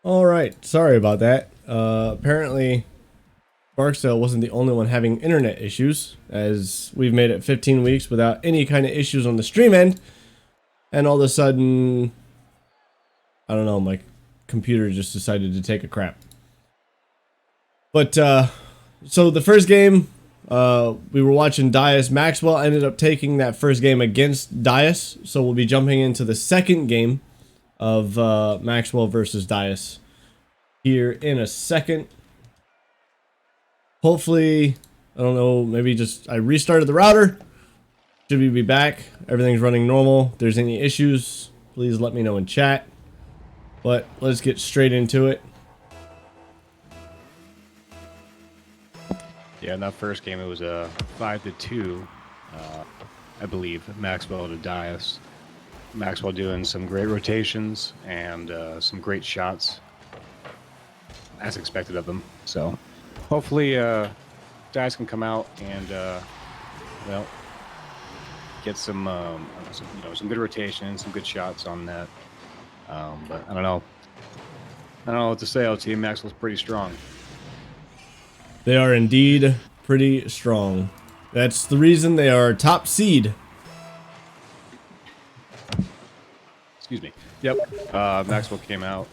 All right, sorry about that. Apparently, Barksdale wasn't the only one having internet issues, as we've made it 15 weeks without any kind of issues on the stream end, and all of a sudden, I don't know, my computer just decided to take a crap. But, so the first game, we were watching Dias. Maxwell ended up taking that first game against Dias, so we'll be jumping into the second game of Maxwell versus Dias here in a second. Hopefully, I don't know, maybe just I restarted the router. Should we be back? Everything's running normal. If there's any issues, please let me know in chat. But let's get straight into it. Yeah, in that first game, it was a 5-2, I believe, Maxwell to Dias. Maxwell doing some great rotations and some great shots, as expected of him. So, hopefully, Dias can come out and, well, get some good rotations, some good shots on that. But I don't know what to say. Team Maxwell's pretty strong. They are indeed pretty strong. That's the reason they are top seed. Excuse me. Yep. Maxwell came out.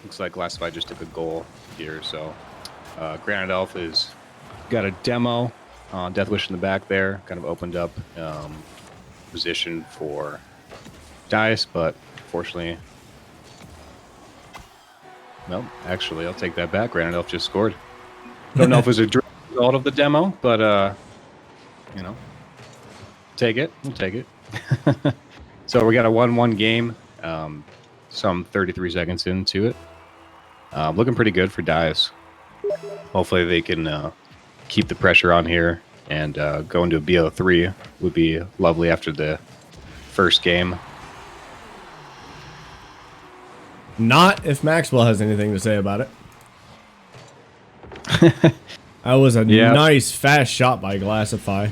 Looks like Glassify just took a goal here. So Granite Elf has got a demo. Death Wish in the back there. Kind of opened up position for Dias, but fortunately, no. Actually, I'll take that back. Granite Elf just scored. Don't know if it was a direct result of the demo, but you know, take it. We'll take it. So we got a 1-1 game, some 33 seconds into it. Looking pretty good for Dias. Hopefully they can keep the pressure on here and go into a BO3 would be lovely after the first game. Not if Maxwell has anything to say about it. That was a nice fast shot by Glassify.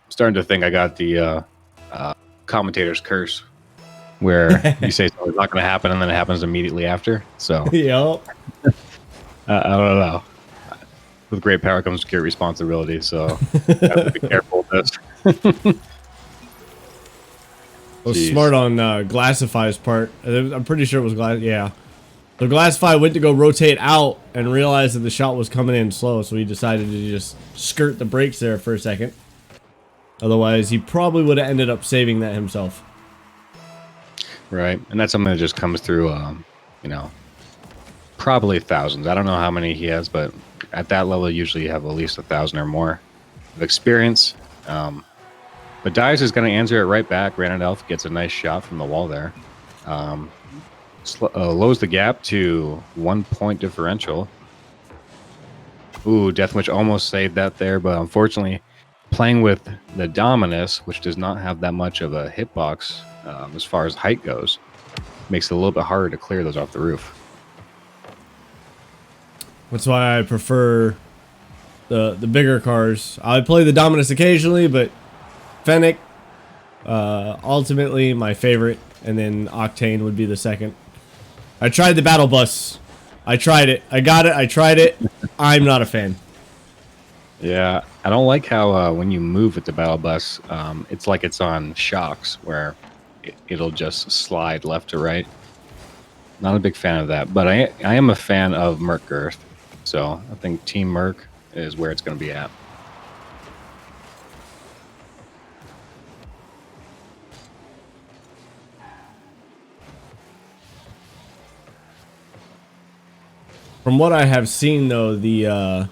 Starting to think I got the commentator's curse, where you say something's not going to happen and then it happens immediately after. So Yep. I don't know. With great power comes great responsibility, so I have to be careful with this. Was smart on Glassify's part. I'm pretty sure it was Glass. Yeah. So Glassify went to go rotate out and realized that the shot was coming in slow, so he decided to just skirt the brakes there for a second. Otherwise, he probably would have ended up saving that himself. Right, and that's something that just comes through, you know, probably thousands. I don't know how many he has, but at that level, usually you have at least 1,000 or more of experience. But Dias is going to answer it right back. Granite Elf gets a nice shot from the wall there. lowers the gap to 1 point differential. Ooh, Deathwish almost saved that there, but unfortunately, playing with the Dominus, which does not have that much of a hitbox as far as height goes, makes it a little bit harder to clear those off the roof. That's why I prefer the bigger cars. I play the Dominus occasionally, but Fennec, ultimately my favorite, and then Octane would be the second. I tried the Battle Bus. I tried it. I got it. I tried it. I'm not a fan. Yeah, I don't like how when you move with the Battle Bus, it's like it's on shocks where it'll just slide left to right. Not a big fan of that, but I am a fan of Merc Girth, so I think Team Merc is where it's going to be at. From what I have seen, though, the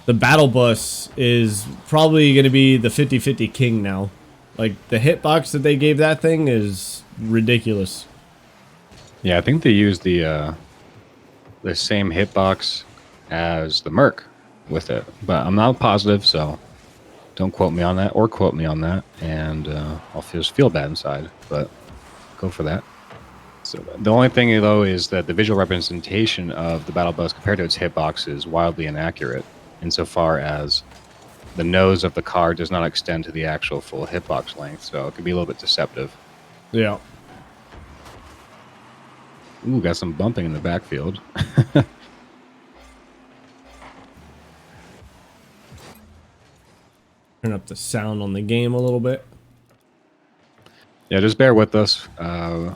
Battle Bus is probably going to be the 50-50 king now. Like, the hitbox that they gave that thing is ridiculous. Yeah, I think they use the same hitbox as the Merc with it, but I'm not positive, so don't quote me on that or quote me on that, and I'll just feel bad inside, but go for that. So the only thing, though, is that the visual representation of the Battle Bus compared to its hitbox is wildly inaccurate insofar as the nose of the car does not extend to the actual full hitbox length, so it can be a little bit deceptive. Yeah. Ooh, got some bumping in the backfield. Turn up the sound on the game a little bit. Yeah, just bear with us.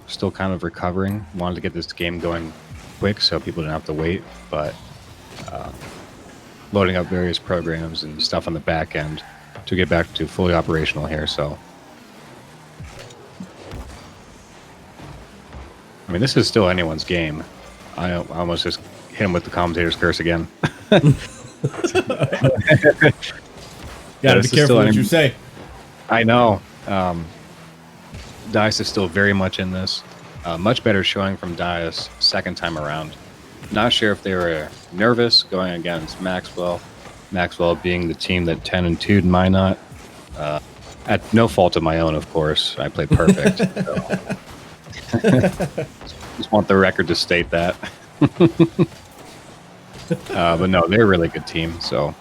Still kind of recovering. Wanted to get this game going quick so people didn't have to wait, but loading up various programs and stuff on the back end to get back to fully operational here. So, I mean, this is still anyone's game. I almost just hit him with the commentator's curse again. Gotta be careful what you say. I know. Dice is still very much in this. Much better showing from Dice second time around. Not sure if they were nervous going against Maxwell. Maxwell being the team that 10 and 2'd Minot. At no fault of my own, of course. I played perfect. Just want the record to state that. But no, they're a really good team. So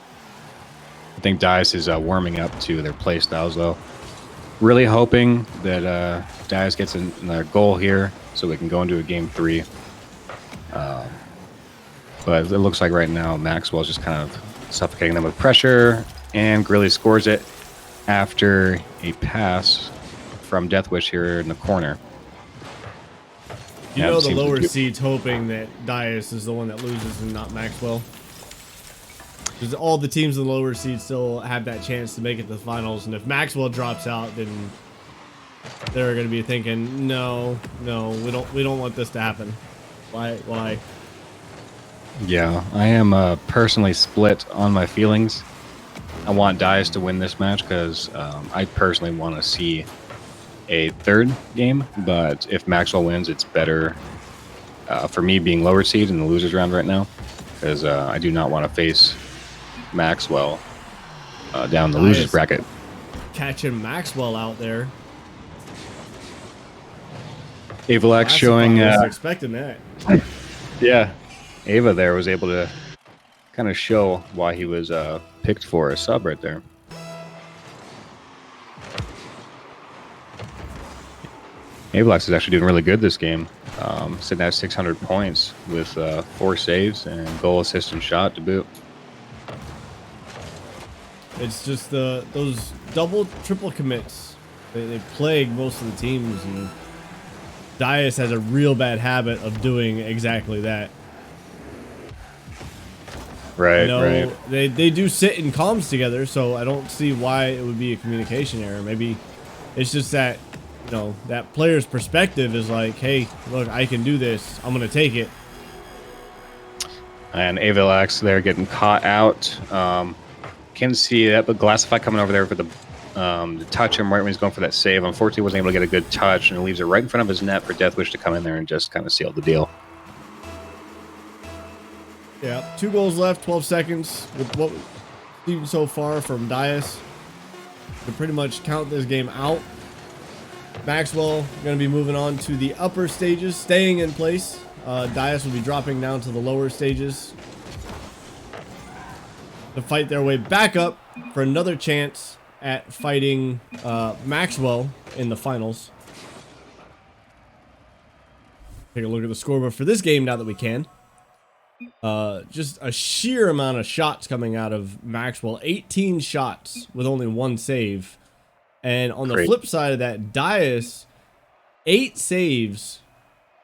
I think Dice is warming up to their play styles, though. Really hoping that Dice gets another goal here so we can go into a game 3. But it looks like right now Maxwell's just kind of suffocating them with pressure, and Grilly scores it after a pass from Deathwish here in the corner. You know the lower seed's hoping that Dias is the one that loses and not Maxwell. Because all the teams in the lower seed still have that chance to make it to the finals, and if Maxwell drops out, then they're going to be thinking, no, we don't want this to happen. Why? Yeah, I am personally split on my feelings. I want Dias to win this match because I personally want to see a third game, but if Maxwell wins, it's better for me being lower seed in the losers round right now, because I do not want to face Maxwell down the losers bracket. Catching Maxwell out there. Avalax showing. I was expecting that. Yeah, Ava there was able to kind of show why he was picked for a sub right there. Avalax is actually doing really good this game. Sitting at 600 points with 4 saves and goal, assist, and shot to boot. It's just those double, triple commits. They plague most of the teams, and Dias has a real bad habit of doing exactly that. Right, right. They do sit in comms together, so I don't see why it would be a communication error. Maybe it's just that, you know, that player's perspective is like, hey, look, I can do this. I'm going to take it. And Avalax there getting caught out. Can see that, but Glassify coming over there for the to touch him right when he's going for that save. Unfortunately, wasn't able to get a good touch, and it leaves it right in front of his net for Deathwish to come in there and just kind of seal the deal. Yeah, 2 goals left, 12 seconds. With what we've seen so far from Dias, to pretty much count this game out. Maxwell going to be moving on to the upper stages, staying in place. Dias will be dropping down to the lower stages to fight their way back up for another chance at fighting Maxwell in the finals. Take a look at the scoreboard for this game now that we can. Just a sheer amount of shots coming out of Maxwell. 18 shots with only 1 save. And on the flip side of that, Dias, 8 saves,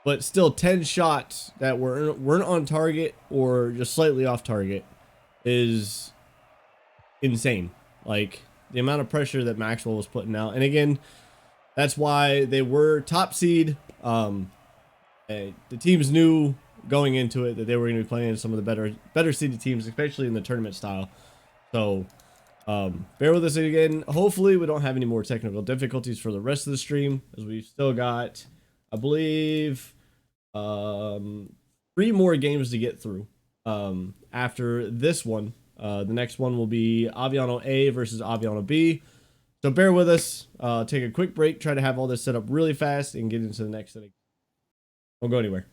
but still 10 shots that weren't on target or just slightly off target is insane. Like, the amount of pressure that Maxwell was putting out. And again, that's why they were top seed. The teams knew going into it that they were going to be playing some of the better seeded teams, especially in the tournament style. So bear with us again. Hopefully we don't have any more technical difficulties for the rest of the stream, as we've still got, I believe, 3 more games to get through after this one. The next one will be Aviano A versus Aviano B. So bear with us. Take a quick break, try to have all this set up really fast, and get into the next setting. Don't go anywhere.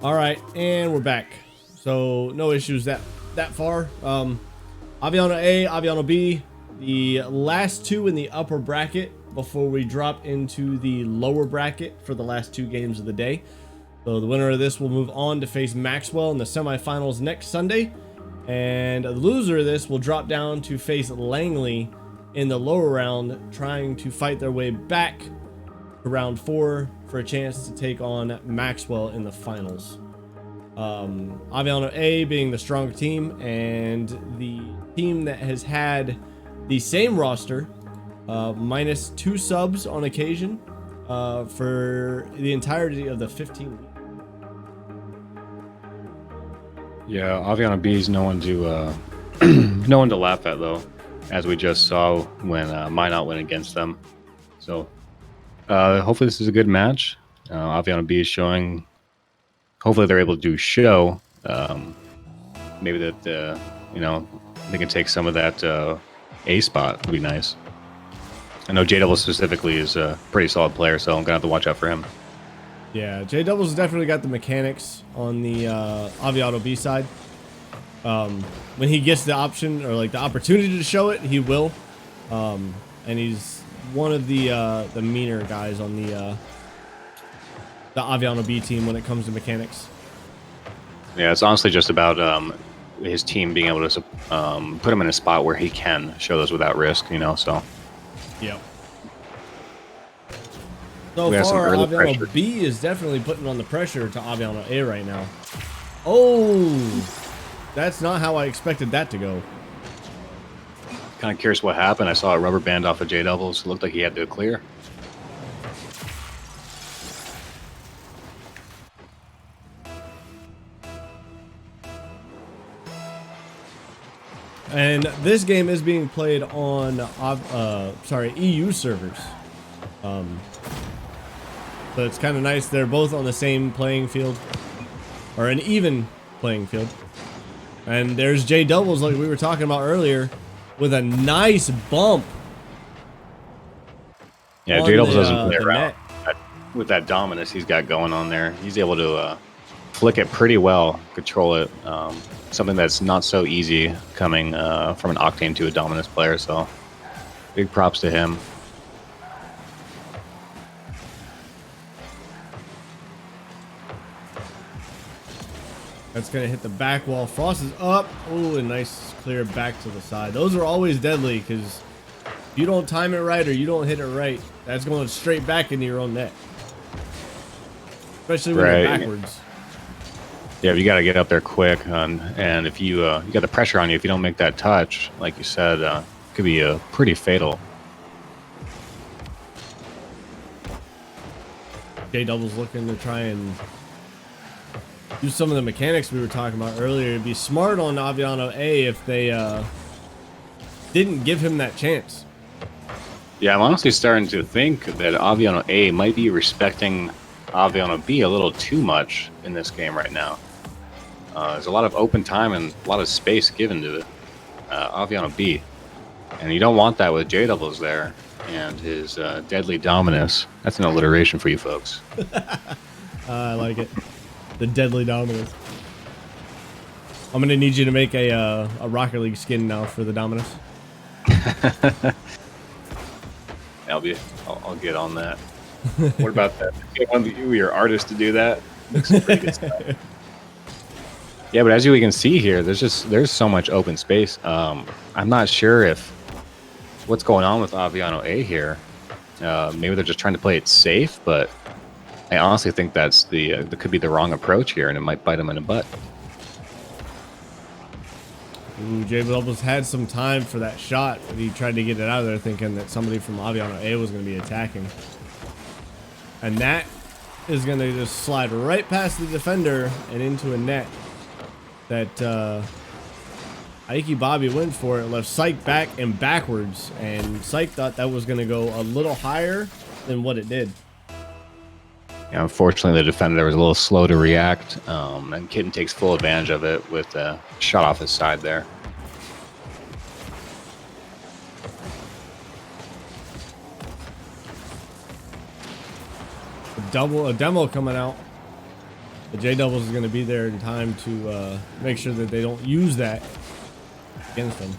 All right, and we're back. So no issues that far. Aviano A, Aviano B, the last two in the upper bracket before we drop into the lower bracket for the last two games of the day. So the winner of this will move on to face Maxwell in the semifinals next Sunday, and the loser of this will drop down to face Langley in the lower round, trying to fight their way back to round 4 for a chance to take on Maxwell in the finals. Aviano A being the stronger team and the team that has had the same roster, minus 2 subs on occasion, for the entirety of the 15 weeks. Yeah, Aviano B is no one to no one to laugh at though, as we just saw when Minot went against them. So hopefully this is a good match. Aviano B is showing. Hopefully they're able to show maybe that you know, they can take some of that A spot. Would be nice. I know JW specifically is a pretty solid player, so I'm gonna have to watch out for him. Yeah, JW's definitely got the mechanics on the Aviano B side. When he gets the option or like the opportunity to show it, he will. And he's one of the meaner guys on the Aviano B team when it comes to mechanics. Yeah, it's honestly just about his team being able to put him in a spot where he can show those without risk, you know. So. Yep. So We have some far, early Aviano pressure. B is definitely putting on the pressure to Aviano A right now. Oh, that's not how I expected that to go. Kind of curious what happened. I saw a rubber band off of JW. It looked like he had to clear. And this game is being played on EU servers. So it's kind of nice. They're both on the same playing field, or an even playing field. And there's J Doubles, like we were talking about earlier, with a nice bump. Yeah, on JW the, doesn't play the around with that dominance he's got going on there. He's able to flick it pretty well, control it. Something that's not so easy coming from an Octane to a dominance player. So big props to him. That's going to hit the back wall. Frost is up. Ooh, a nice clear back to the side. Those are always deadly because if you don't time it right or you don't hit it right, that's going straight back into your own net. Especially when you're backwards. Yeah, you got to get up there quick. And if you got the pressure on you, if you don't make that touch, like you said, it could be pretty fatal. J Double's looking to try and do some of the mechanics we were talking about earlier. It'd be smart on Aviano A if they didn't give him that chance. Yeah, I'm honestly starting to think that Aviano A might be respecting Aviano B a little too much in this game right now. There's a lot of open time and a lot of space given to Aviano B. And you don't want that with JW's there and his deadly dominance. That's an alliteration for you folks. I like it. The deadly dominance. I'm going to need you to make a Rocket League skin now for the dominance. I'll get on that. What about that? Get one of your artists to do that. Make some pretty good stuff. Yeah, but as we can see here, there's so much open space. I'm not sure if what's going on with Aviano A here. Maybe they're just trying to play it safe, but I honestly think that could be the wrong approach here, and it might bite them in the butt. Ooh, J Bubbles had some time for that shot, but he tried to get it out of there thinking that somebody from Aviano A was going to be attacking. And that is going to just slide right past the defender and into a net that Aiki Bobby went for. It left Psych back and backwards, and Psych thought that was going to go a little higher than what it did. Yeah, unfortunately, the defender there was a little slow to react, and Kitten takes full advantage of it with a shot off his side there. A demo coming out. The J Doubles is going to be there in time to make sure that they don't use that against them.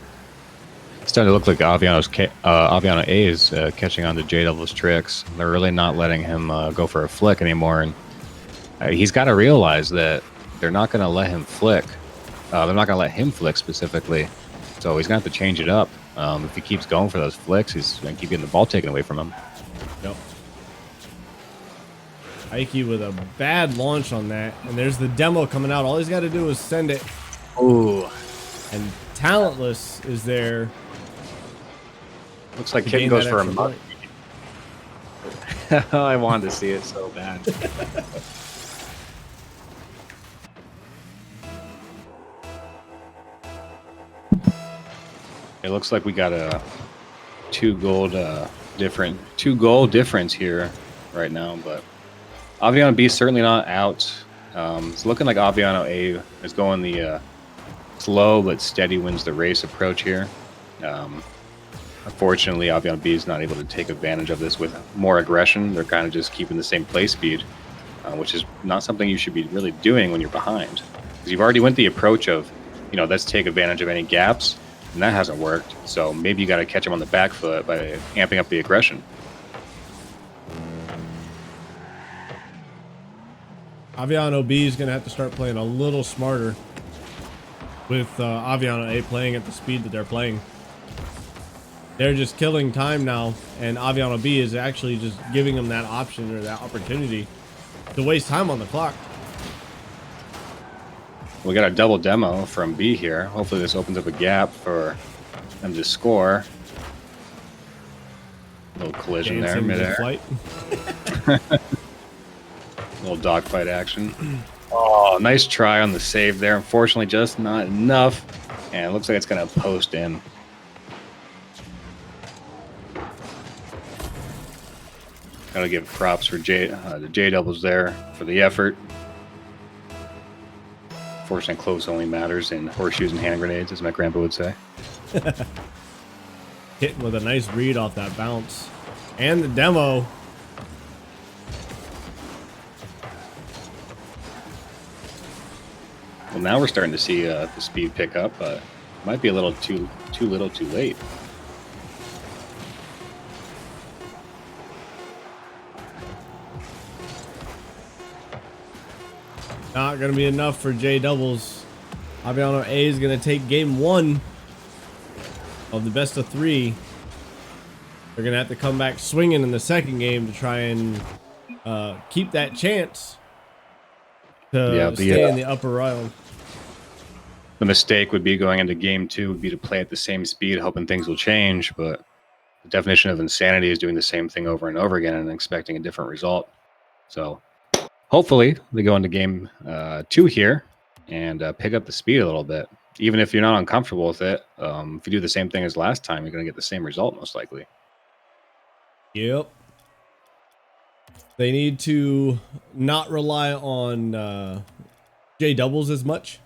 It's starting to look like Aviano A is catching on to J Double's tricks. They're really not letting him go for a flick anymore, and he's got to realize that they're not going to let him flick. They're not going to let him flick specifically, so he's going to have to change it up. If he keeps going for those flicks, he's going to keep getting the ball taken away from him. Yep. Ike with a bad launch on that, and there's the demo coming out. All he's got to do is send it. Ooh. And Talentless is there. Looks like Kitten goes for a mug. Oh, I wanted to see it so bad. It looks like we got a two goal difference here right now, but Aviano B is certainly not out. It's looking like Aviano A is going the slow but steady wins the race approach here. Unfortunately, Aviano B is not able to take advantage of this with more aggression. They're kind of just keeping the same play speed, which is not something you should be really doing when you're behind. Because you've already went the approach of, let's take advantage of any gaps, and that hasn't worked. So maybe you got to catch them on the back foot by amping up the aggression. Aviano B is going to have to start playing a little smarter with Aviano A playing at the speed that they're playing. They're just killing time now, and Aviano B is actually just giving them that option or that opportunity to waste time on the clock. We got a double demo from B here. Hopefully this opens up a gap for them to score. Little collision there, midair. Little dogfight action. Oh, nice try on the save there. Unfortunately, just not enough. And it looks like it's going to post in. Gotta give props for the J Doubles there for the effort. Fortunately, close only matters in horseshoes and hand grenades, as my grandpa would say. Hitting with a nice read off that bounce. And the demo. Well, now we're starting to see the speed pick up, but might be a little too little too late. Not going to be enough for J Doubles. Aviano A is going to take game 1 of the best of 3. They're going to have to come back swinging in the second game to try and keep that chance to stay in the upper round. The mistake would be going into game 2 would be to play at the same speed, hoping things will change. But the definition of insanity is doing the same thing over and over again and expecting a different result. So hopefully they go into game 2 here and pick up the speed a little bit. Even if you're not uncomfortable with it, if you do the same thing as last time, you're going to get the same result most likely. Yep. They need to not rely on J Doubles as much.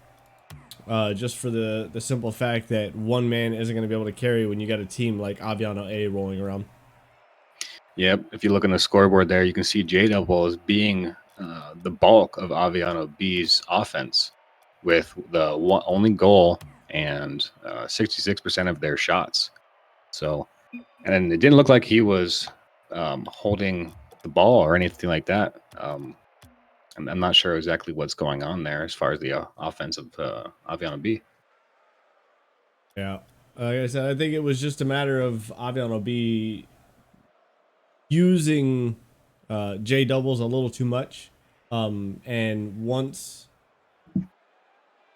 Just for the simple fact that one man isn't going to be able to carry when you got a team like Aviano A rolling around. Yep. If you look on the scoreboard there, you can see J Double as being the bulk of Aviano B's offense with the only goal and 66% of their shots. So, and it didn't look like he was holding the ball or anything like that. I'm not sure exactly what's going on there as far as the offense of Aviano B. Yeah. Like I said, I think it was just a matter of Aviano B using J Doubles a little too much. And once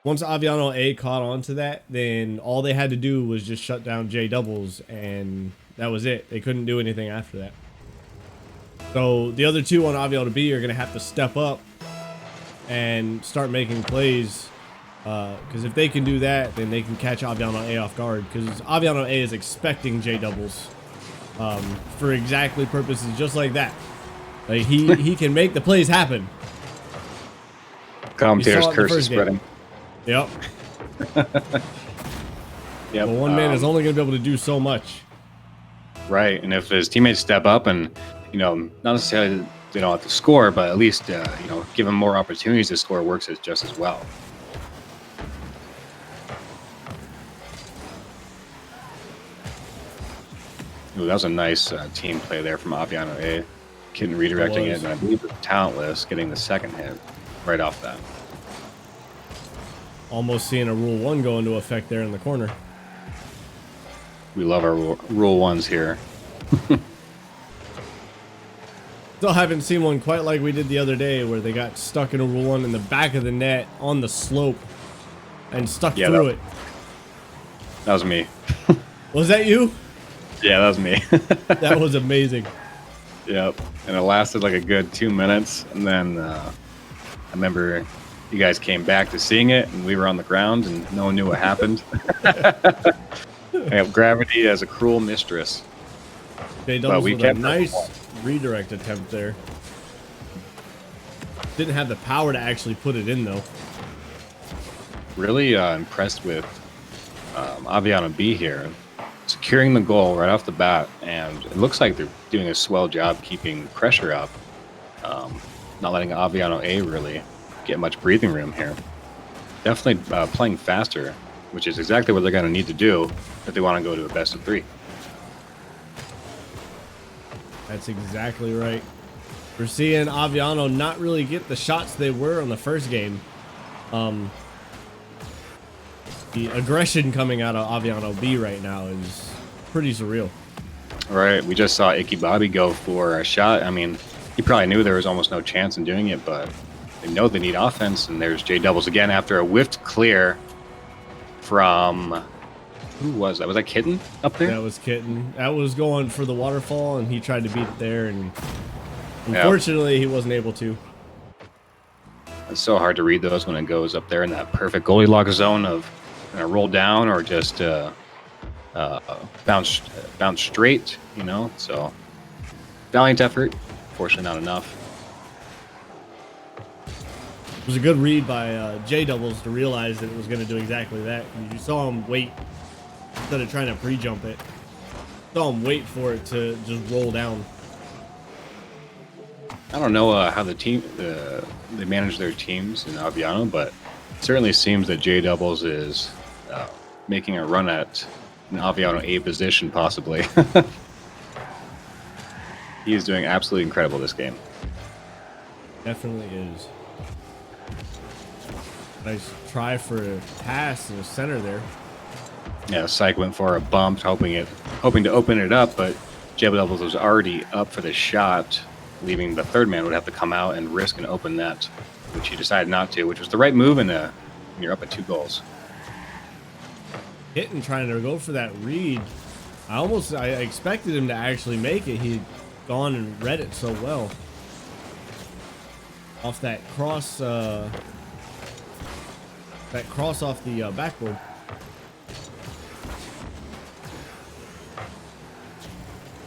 Aviano A caught on to that, then all they had to do was just shut down J Doubles, and that was it. They couldn't do anything after that. So the other two on Aviano B are going to have to step up and start making plays. Because if they can do that, then they can catch Aviano A off guard. Because Aviano A is expecting J Doubles for exactly purposes just like that. Like he can make the plays happen. Commentator's curse is spreading. Yep. Yep. But one man is only going to be able to do so much. Right, and if his teammates step up and, not necessarily they don't have to score, but at least give them more opportunities to score works just as well. Ooh, that was a nice team play there from Aviano A. Kitten redirecting it, and I believe it was Talentless getting the second hit right off that. Almost seeing a Rule 1 go into effect there in the corner. We love our Rule 1s here. Still haven't seen one quite like we did the other day where they got stuck in a Rule 1 in the back of the net on the slope and stuck through it. That was me. Was that you? Yeah, that was me. That was amazing. Yep. And it lasted like a good 2 minutes. And then I remember you guys came back to seeing it, and we were on the ground, and no one knew what happened. Gravity as a cruel mistress. J-Doubles with a nice redirect attempt there. Didn't have the power to actually put it in, though. Really impressed with Aviano B here. Securing the goal right off the bat, and it looks like they're doing a swell job keeping pressure up. Not letting Aviano A really get much breathing room here. Definitely playing faster, which is exactly what they're going to need to do if they want to go to a best of 3. That's exactly right. We're seeing Aviano not really get the shots they were on the first game. The aggression coming out of Aviano B right now is pretty surreal. All right, we just saw Icky Bobby go for a shot. I mean, he probably knew there was almost no chance in doing it, but they know they need offense, and there's J-Doubles again after a whiffed clear from... Who was that? Was that Kitten up there? That was Kitten. That was going for the waterfall, and he tried to beat it there, and unfortunately, he wasn't able to. It's so hard to read those when it goes up there in that perfect Goldilocks zone of roll down or just bounce straight, So valiant effort, fortunately not enough. It was a good read by J-Doubles to realize that it was going to do exactly that. You saw him wait instead of trying to pre-jump it. Saw him wait for it to just roll down. I don't know how they manage their teams in Aviano, but it certainly seems that J-Doubles is making a run at an Aviano A position, possibly. He is doing absolutely incredible this game. Definitely is. Nice try for a pass in the center there. Yeah, Syke went for a bump, hoping to open it up, but J-Doubles was already up for the shot, leaving the third man would have to come out and risk an open net, which he decided not to, which was the right move when you're up at 2 goals. Hitting trying to go for that read. I expected him to actually make it. He'd gone and read it so well. Off that cross off the backboard.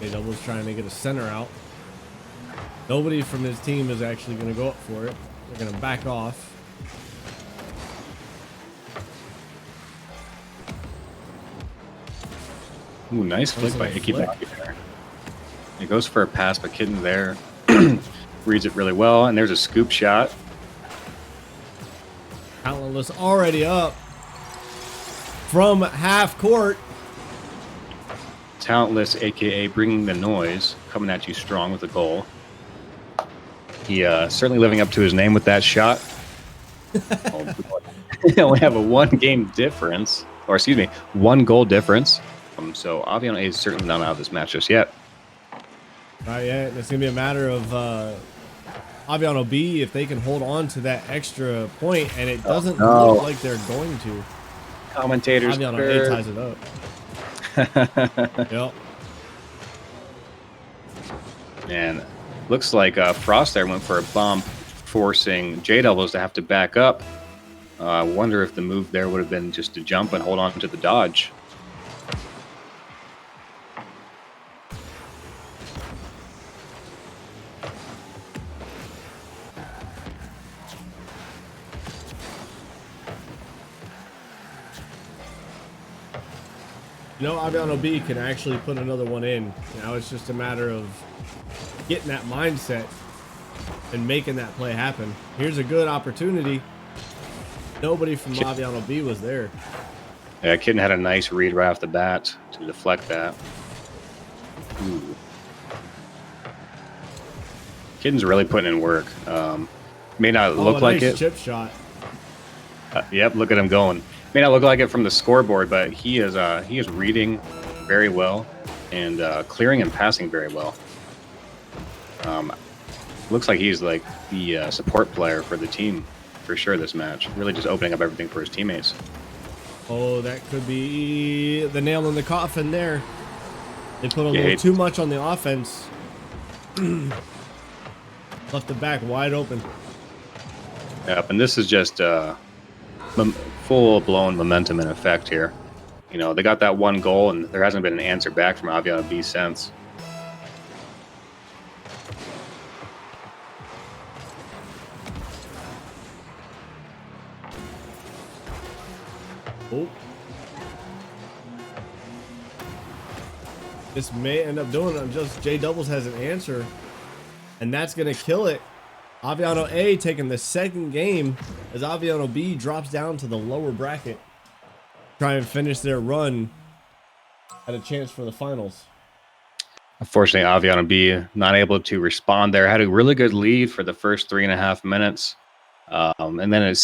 J-Doubles trying to get a center out. Nobody from his team is actually going to go up for it. They're going to back off. Ooh, nice flick by Icky Bobby there. He goes for a pass, but Kitten there reads it really well, and there's a scoop shot. Talentless already up from half court. Talentless, aka Bringing the Noise, coming at you strong with a goal. He certainly living up to his name with that shot. They only have a 1-game difference, or excuse me, 1 goal difference. So Aviano A is certainly not out of this match just yet. Not yet. It's going to be a matter of Aviano B, if they can hold on to that extra point, and it doesn't look like they're going to. Commentators. Aviano A ties it up. Yep. And looks like Frost there went for a bump, forcing J-Doubles to have to back up. I wonder if the move there would have been just to jump and hold on to the dodge. Aviano B can actually put another one in. Now it's just a matter of getting that mindset and making that play happen. Here's a good opportunity. Nobody from Aviano B was there. Yeah, Kitten had a nice read right off the bat to deflect that. Ooh. Kitten's really putting in work. May not look like nice it. chip shot. Yep, look at him going. May not look like it from the scoreboard, but he is reading very well and clearing and passing very well. Looks like he's like the support player for the team for sure this match. Really just opening up everything for his teammates. Oh, that could be the nail in the coffin there. They put a Yeah, little too much on the offense. Left the back wide open. Yep, and this is just full-blown momentum in effect here. You know, they got that one goal, and there hasn't been an answer back from Aviano B since. Oh. This may end up doing it. Just J Doubles has an answer, and that's gonna kill it. Aviano A taking the second game as Aviano B drops down to the lower bracket. Try and finish their run at a chance for the finals. Unfortunately, Aviano B not able to respond there. Had a really good lead for the first 3.5 minutes. And then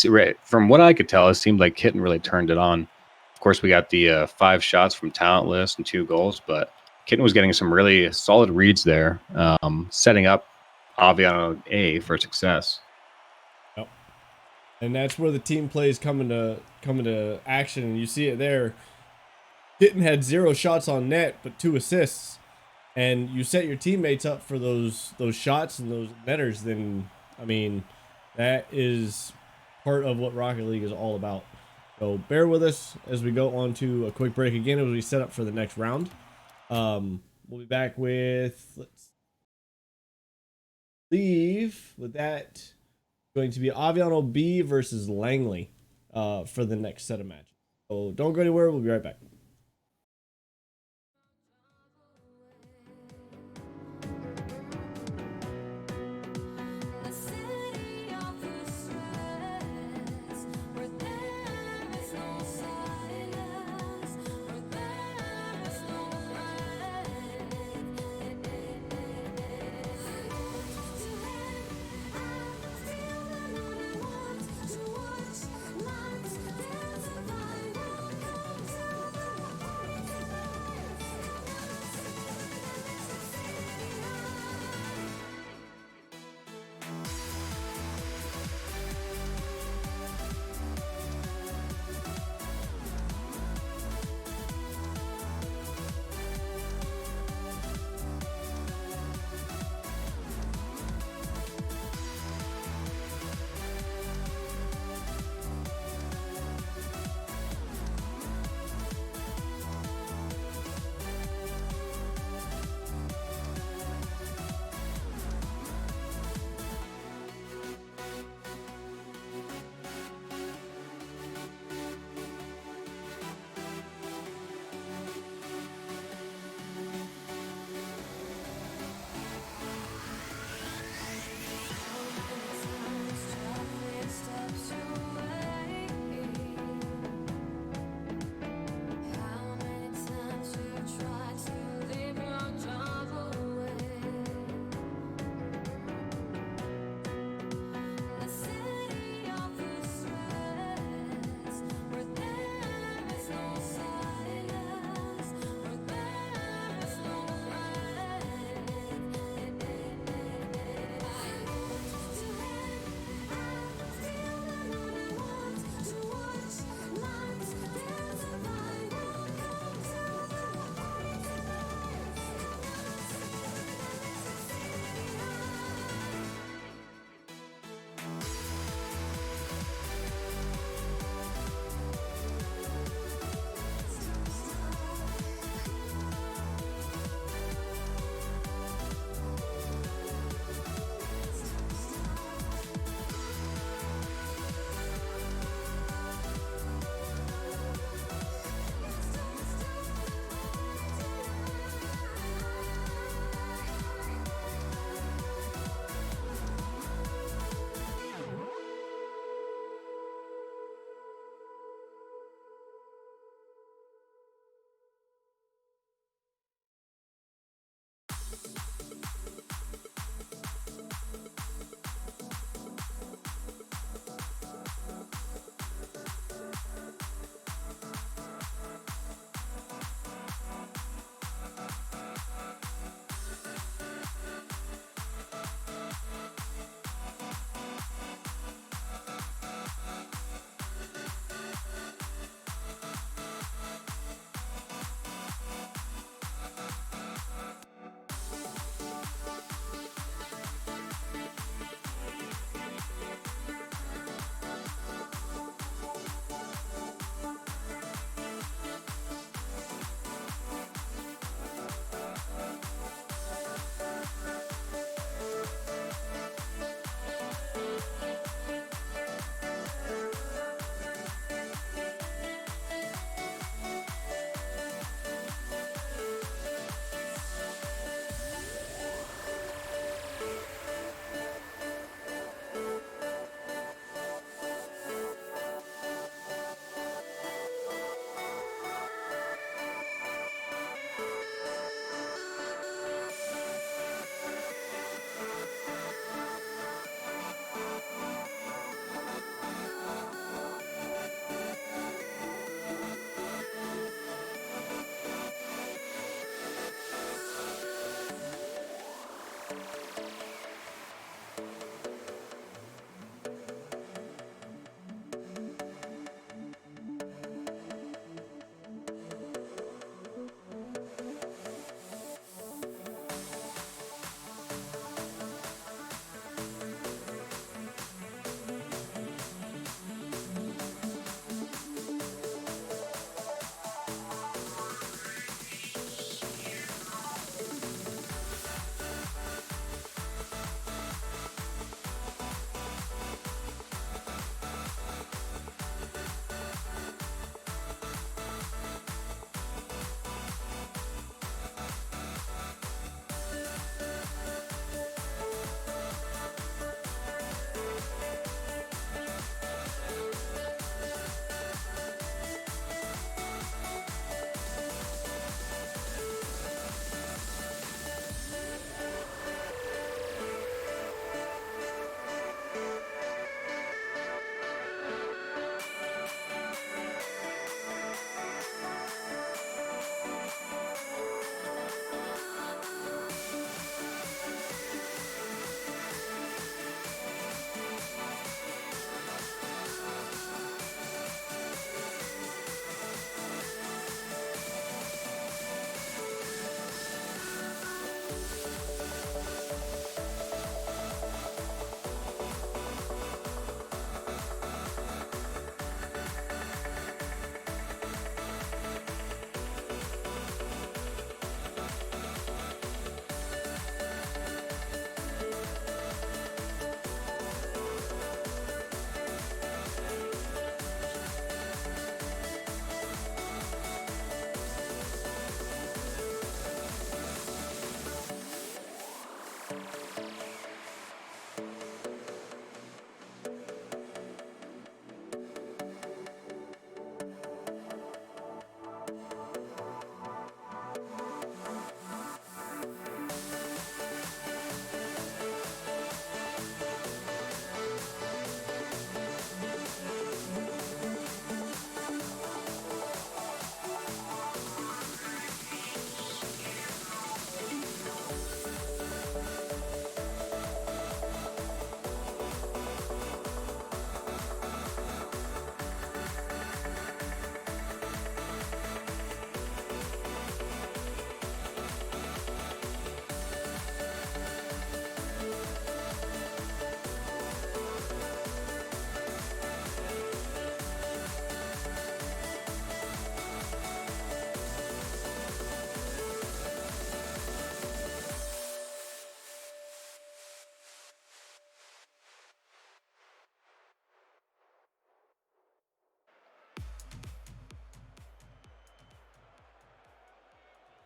from what I could tell, it seemed like Kitten really turned it on. Of course, we got the 5 shots from Talentless and 2 goals, but Kitten was getting some really solid reads there, setting up Aviano A for success. Yep. And that's where the team plays come into action, and you see it there. Kitten had 0 shots on net, but 2 assists. And you set your teammates up for those shots and those netters, then I mean, that is part of what Rocket League is all about. So bear with us as we go on to a quick break again as we set up for the next round. We'll be back with, let's leave with that, going to be Aviano B versus Langley for the next set of matches. So don't go anywhere. We'll be right back.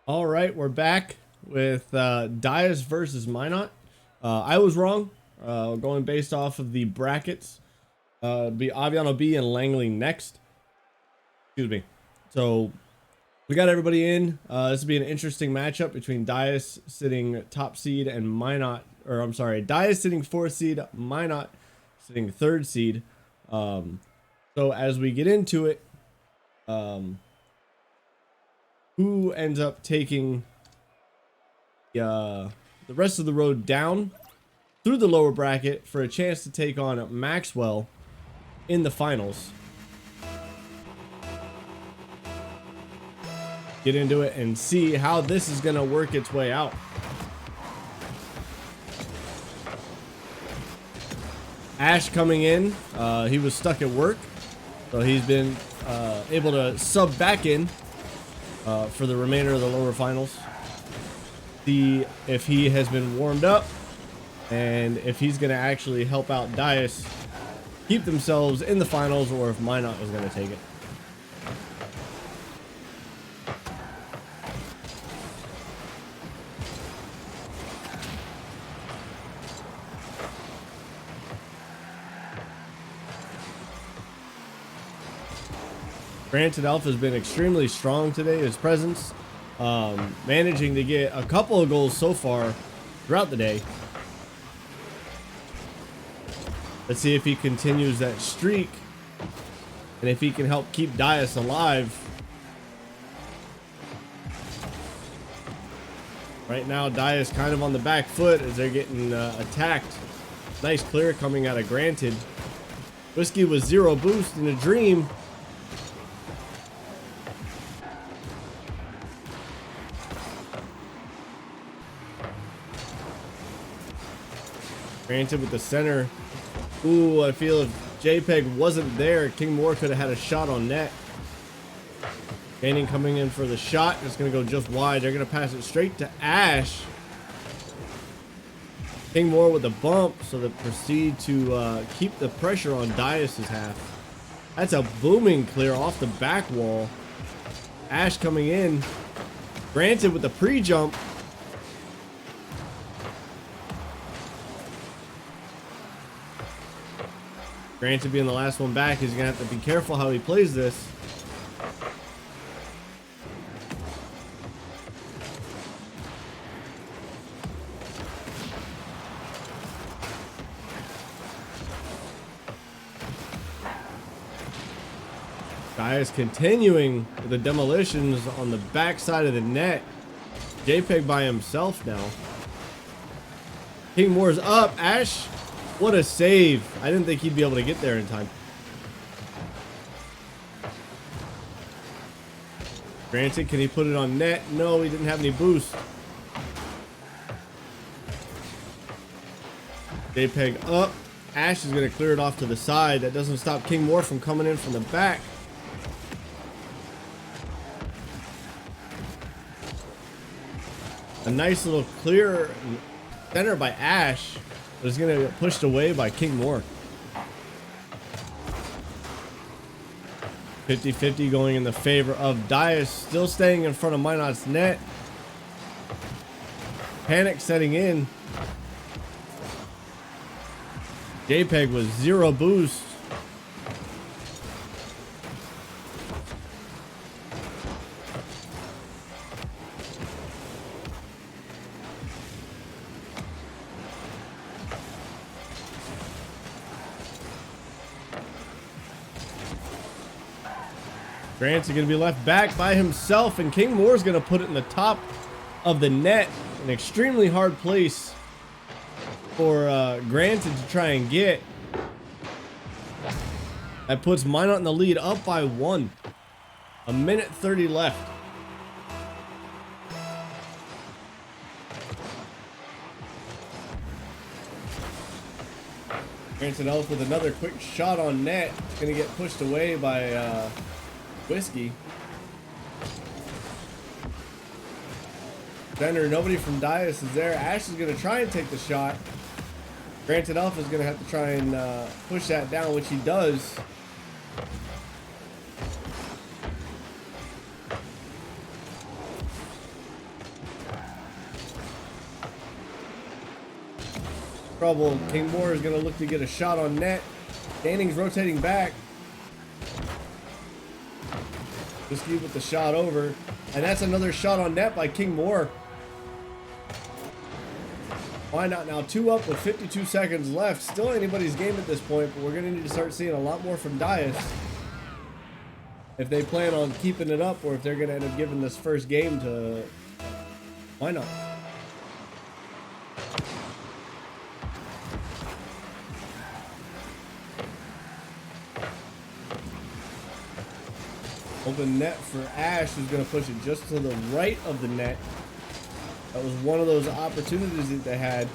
All right, we're back with Dias versus Minot. I was wrong. Going based off of the brackets. Be Aviano B and Langley next. Excuse me. So we got everybody in. This will be an interesting matchup between Dias sitting top seed and Minot, or I'm sorry, Dias sitting 4th seed, Minot sitting 3rd seed. So as we get into it, who ends up taking the rest of the road down through the lower bracket for a chance to take on Maxwell in the finals. Get into it and see how this is going to work its way out. Ash coming in, he was stuck at work, so he's been able to sub back in for the remainder of the lower finals. See if he has been warmed up and if he's going to actually help out Dias keep themselves in the finals, or if Minot is going to take it. Granted, Alpha has been extremely strong today, his presence, managing to get a couple of goals so far throughout the day. Let's see if he continues that streak and if he can help keep Dias alive. Right now, Dias kind of on the back foot as they're getting attacked. Nice clear coming out of Granted. Whiskey was 0 boost in a dream. Granted with the center. Ooh, I feel if JPEG wasn't there, King Moore could have had a shot on net. Gaining coming in for the shot. It's going to go just wide. They're going to pass it straight to Ash. King Moore with the bump, so they proceed to keep the pressure on Dias's half. That's a booming clear off the back wall. Ash coming in. Granted with the pre-jump. Granted being the last one back, he's going to have to be careful how he plays this. Dias continuing with the demolitions on the back side of the net. JPEG by himself now. King Moore's up. Ash, what a save. I didn't think he'd be able to get there in time. Granted, can he put it on net? No, he didn't have any boost. JPEG up. Ash is going to clear it off to the side. That doesn't stop King Moore from coming in from the back. A nice little clear center by Ash, but it's going to get pushed away by King Moore. 50-50 going in the favor of Dias, still staying in front of Minot's net. Panic setting in. JPEG with 0 boost. Grant's going to be left back by himself, and King Moore's going to put it in the top of the net. An extremely hard place for Granted to try and get. That puts Minot in the lead, up by 1. A minute 30 left. Granted Elf with another quick shot on net. It's going to get pushed away by Whiskey. Center, nobody from Dias is there. Ash is going to try and take the shot. Granted Elf is going to have to try and push that down, which he does. Trouble. King Moore is going to look to get a shot on net. Danning's rotating back. Whiskey with the shot over. And that's another shot on net by King Moore. Why not now? 2 up with 52 seconds left. Still anybody's game at this point, but we're going to need to start seeing a lot more from Dias if they plan on keeping it up, or if they're going to end up giving this first game to why not? Open net for Ash, who's going to push it just to the right of the net. That was one of those opportunities that they had.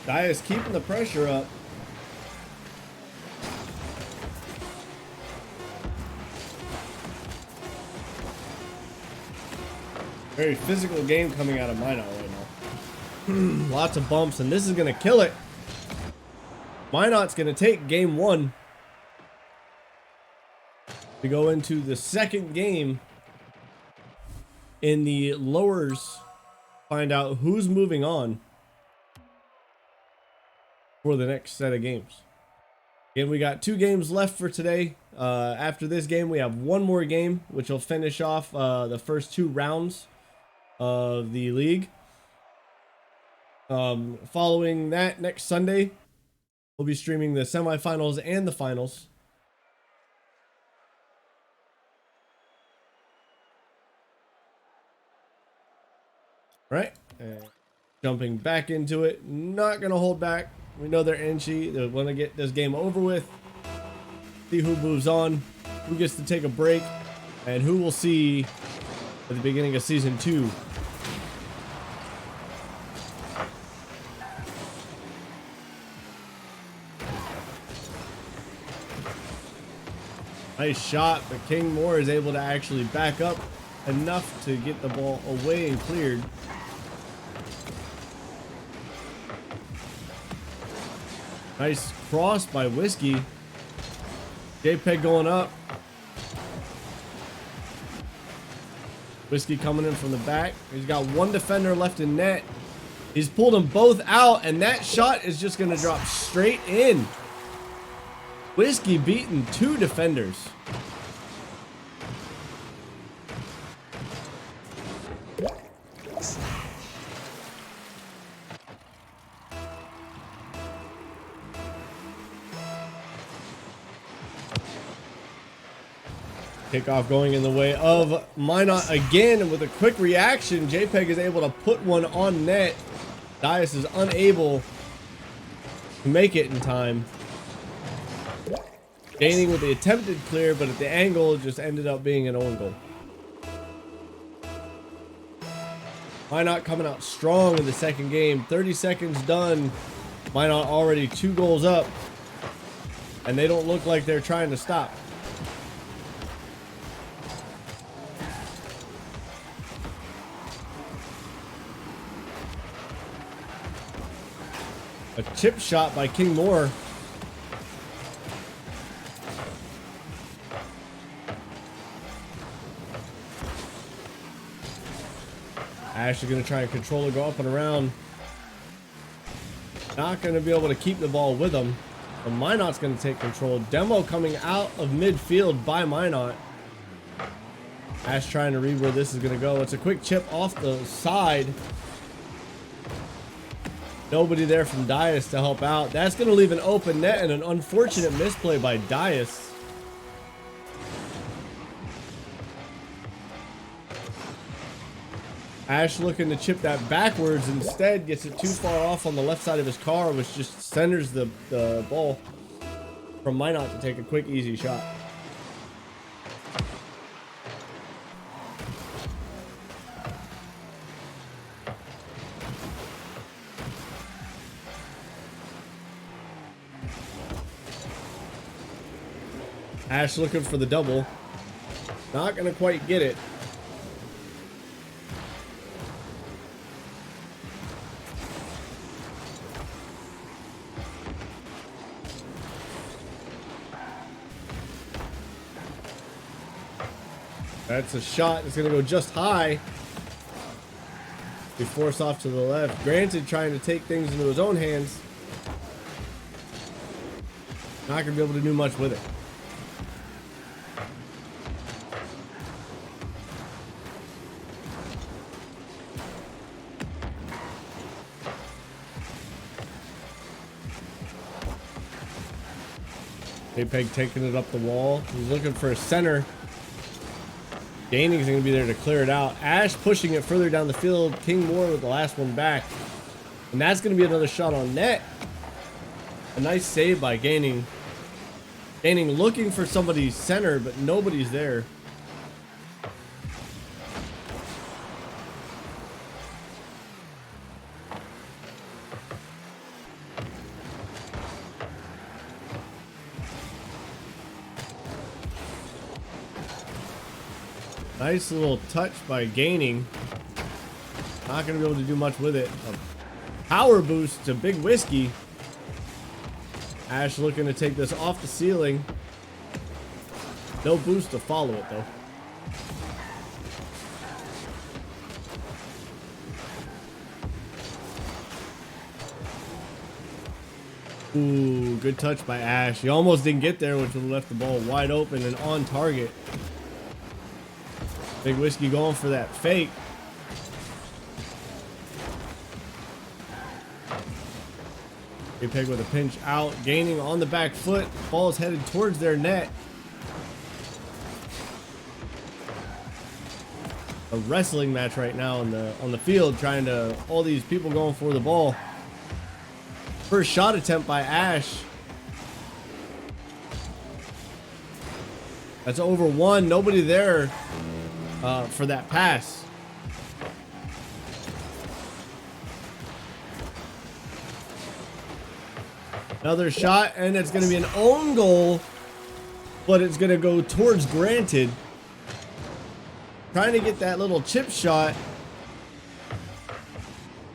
Dias keeping the pressure up. Very physical game coming out of Minot right now. Lots of bumps, and this is going to kill it. Minot's going to take game 1 to go into the second game in the lowers. Find out who's moving on for the next set of games. Again, we got 2 games left for today. After this game, we have 1 more game, which will finish off the first 2 rounds of the league. Following that, next Sunday, we'll be streaming the semifinals and the finals. Right, and jumping back into it, not gonna hold back. We know they're inchy. They want to get this game over with. See who moves on, who gets to take a break, and who we'll see at the beginning of season 2. Nice shot, but King Moore is able to actually back up enough to get the ball away and cleared. Nice cross by Whiskey. JPEG going up. Whiskey coming in from the back. He's got 1 defender left in net. He's pulled them both out, and that shot is just going to drop straight in. Whiskey beating 2 defenders. Kickoff going in the way of Minot again, and with a quick reaction, JPEG is able to put one on net. Dias is unable to make it in time. Gaining with the attempted clear, but at the angle, it just ended up being an own goal. Minot coming out strong in the second game. 30 seconds done. Minot already 2 goals up. And they don't look like they're trying to stop. A chip shot by King Moore. Ash is going to try and control it, go up and around. Not going to be able to keep the ball with him. But Minot's going to take control. Demo coming out of midfield by Minot. Ash trying to read where this is going to go. It's a quick chip off the side. Nobody there from Dias to help out. That's going to leave an open net and an unfortunate misplay by Dias. Ash looking to chip that backwards, instead gets it too far off on the left side of his car, which just centers the ball from Minot to take a quick, easy shot. Ash looking for the double. Not going to quite get it. That's a shot that's going to go just high. Be forced off to the left. Granted, trying to take things into his own hands. Not going to be able to do much with it. JPEG taking it up the wall. He's looking for a center. Gaining's going to be there to clear it out. Ash pushing it further down the field. King Moore with the last one back. And that's going to be another shot on net. A nice save by Gaining. Gaining looking for somebody's center, but nobody's there. Nice little touch by Gaining. Not going to be able to do much with it. A power boost to Big Whiskey. Ash looking to take this off the ceiling. No boost to follow it though. Ooh, good touch by Ash. He almost didn't get there, which would have left the ball wide open and on target. Big Whiskey going for that fake. JPEG with a pinch out, Gaining on the back foot. Ball is headed towards their net. A wrestling match right now on the field, trying to all these people going for the ball. First shot attempt by Ash. That's over one. Nobody there for that pass. Another shot, and it's going to be an own goal, but it's going to go towards Granted. Trying to get that little chip shot.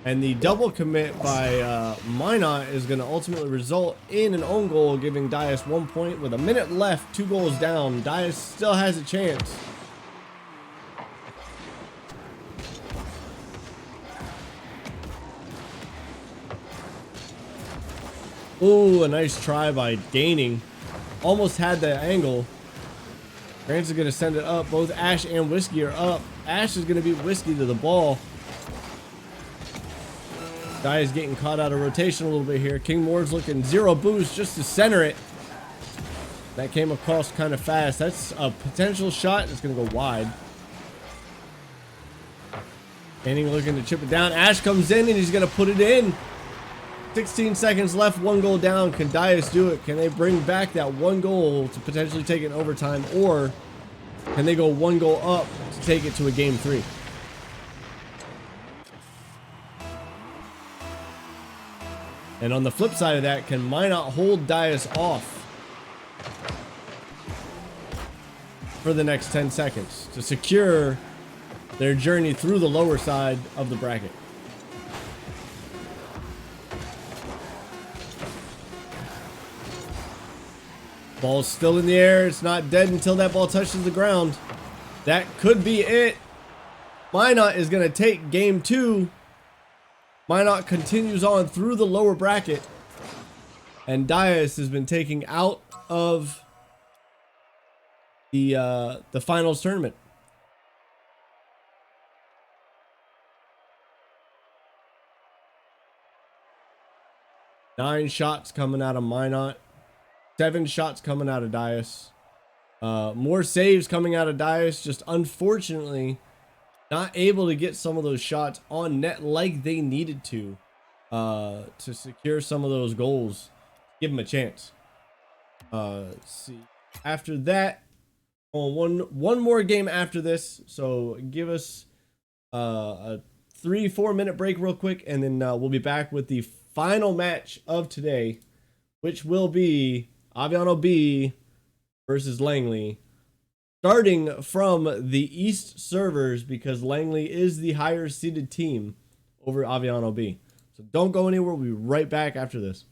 And the double commit by Minot is going to ultimately result in an own goal, giving Dias 1 point. With a minute left, 2 goals down. Dias still has a chance. Ooh, a nice try by Gaining. Almost had that angle. Grant's going to send it up. Both Ash and Whiskey are up. Ash is going to beat Whiskey to the ball. Dias getting caught out of rotation a little bit here. King Moore's looking zero boost just to center it. That came across kind of fast. That's a potential shot that's going to go wide. Manning looking to chip it down. Ash comes in and he's going to put it in. 16 seconds left, 1 goal down. Can Dias do it? Can they bring back that 1 goal to potentially take it in overtime? Or can they go 1 goal up to take it to a game 3? And on the flip side of that, can Minot hold Dias off for the next 10 seconds to secure their journey through the lower side of the bracket? Ball's still in the air. It's not dead until that ball touches the ground. That could be it. Minot is going to take game 2. Minot continues on through the lower bracket. And Dias has been taken out of the finals tournament. Nine shots coming out of Minot. 7 shots coming out of Dias. More saves coming out of Dias. Just unfortunately not able to get some of those shots on net like they needed to secure some of those goals. Give them a chance. Let's see. After that, one more game after this. So give us a 3-4 minute break real quick, and then we'll be back with the final match of today, which will be Aviano B versus Langley. Starting from the East servers, because Langley is the higher seeded team over Aviano B. So don't go anywhere. We'll be right back after this.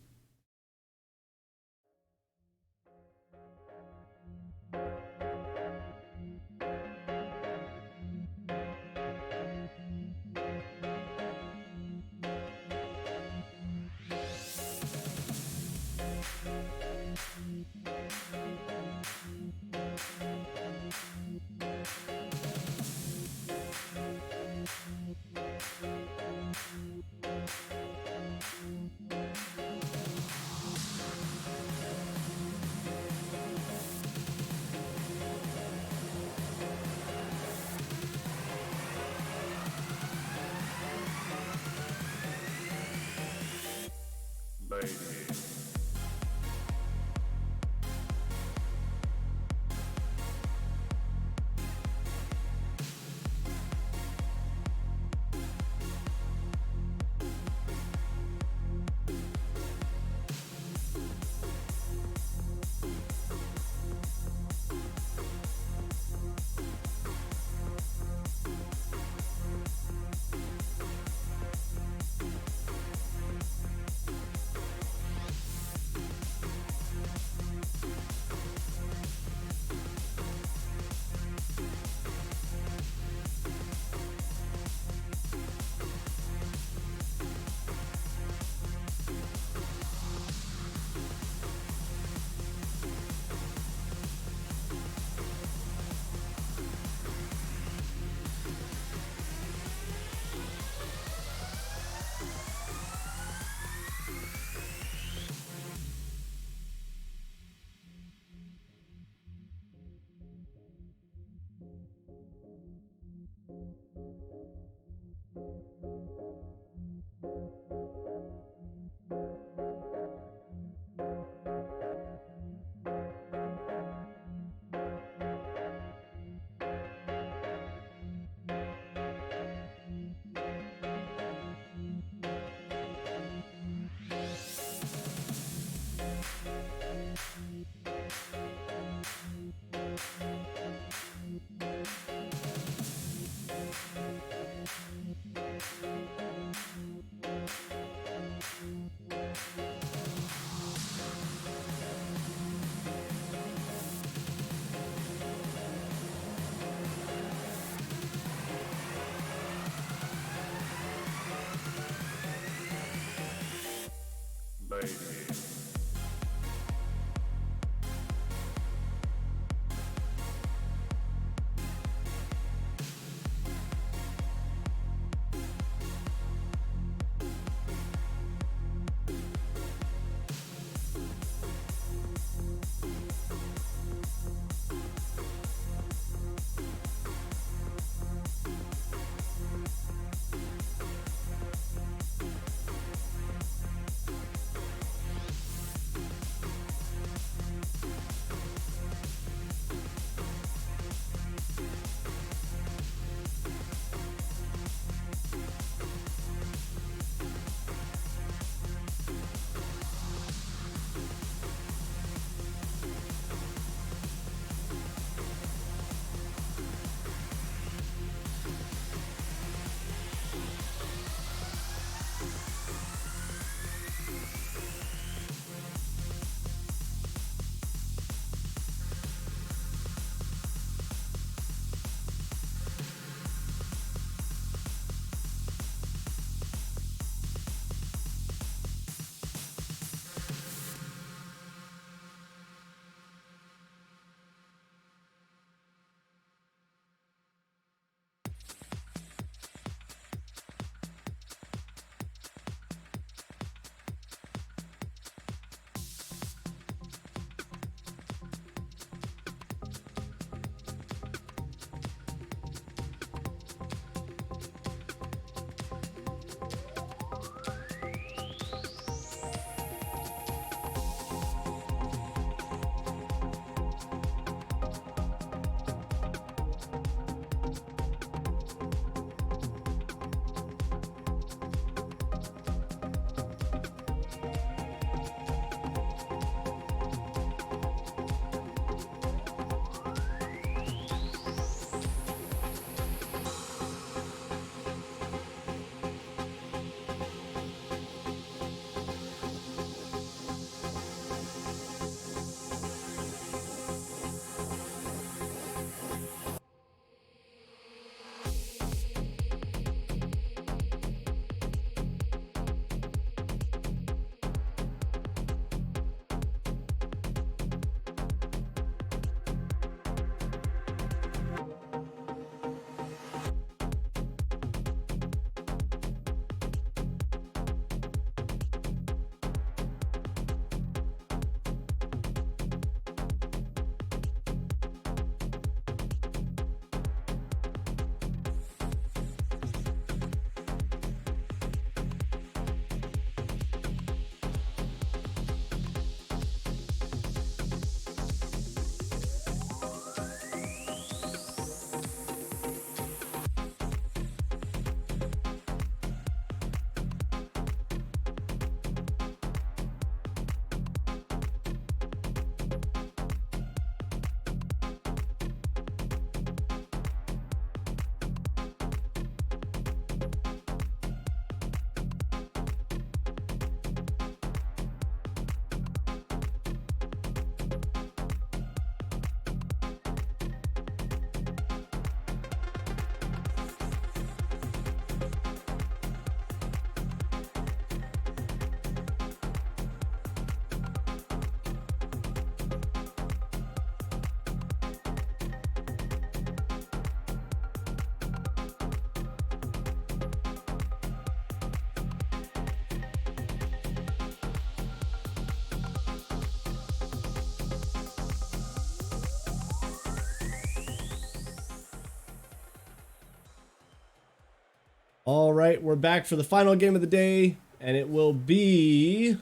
All right, we're back for the final game of the day, and it will be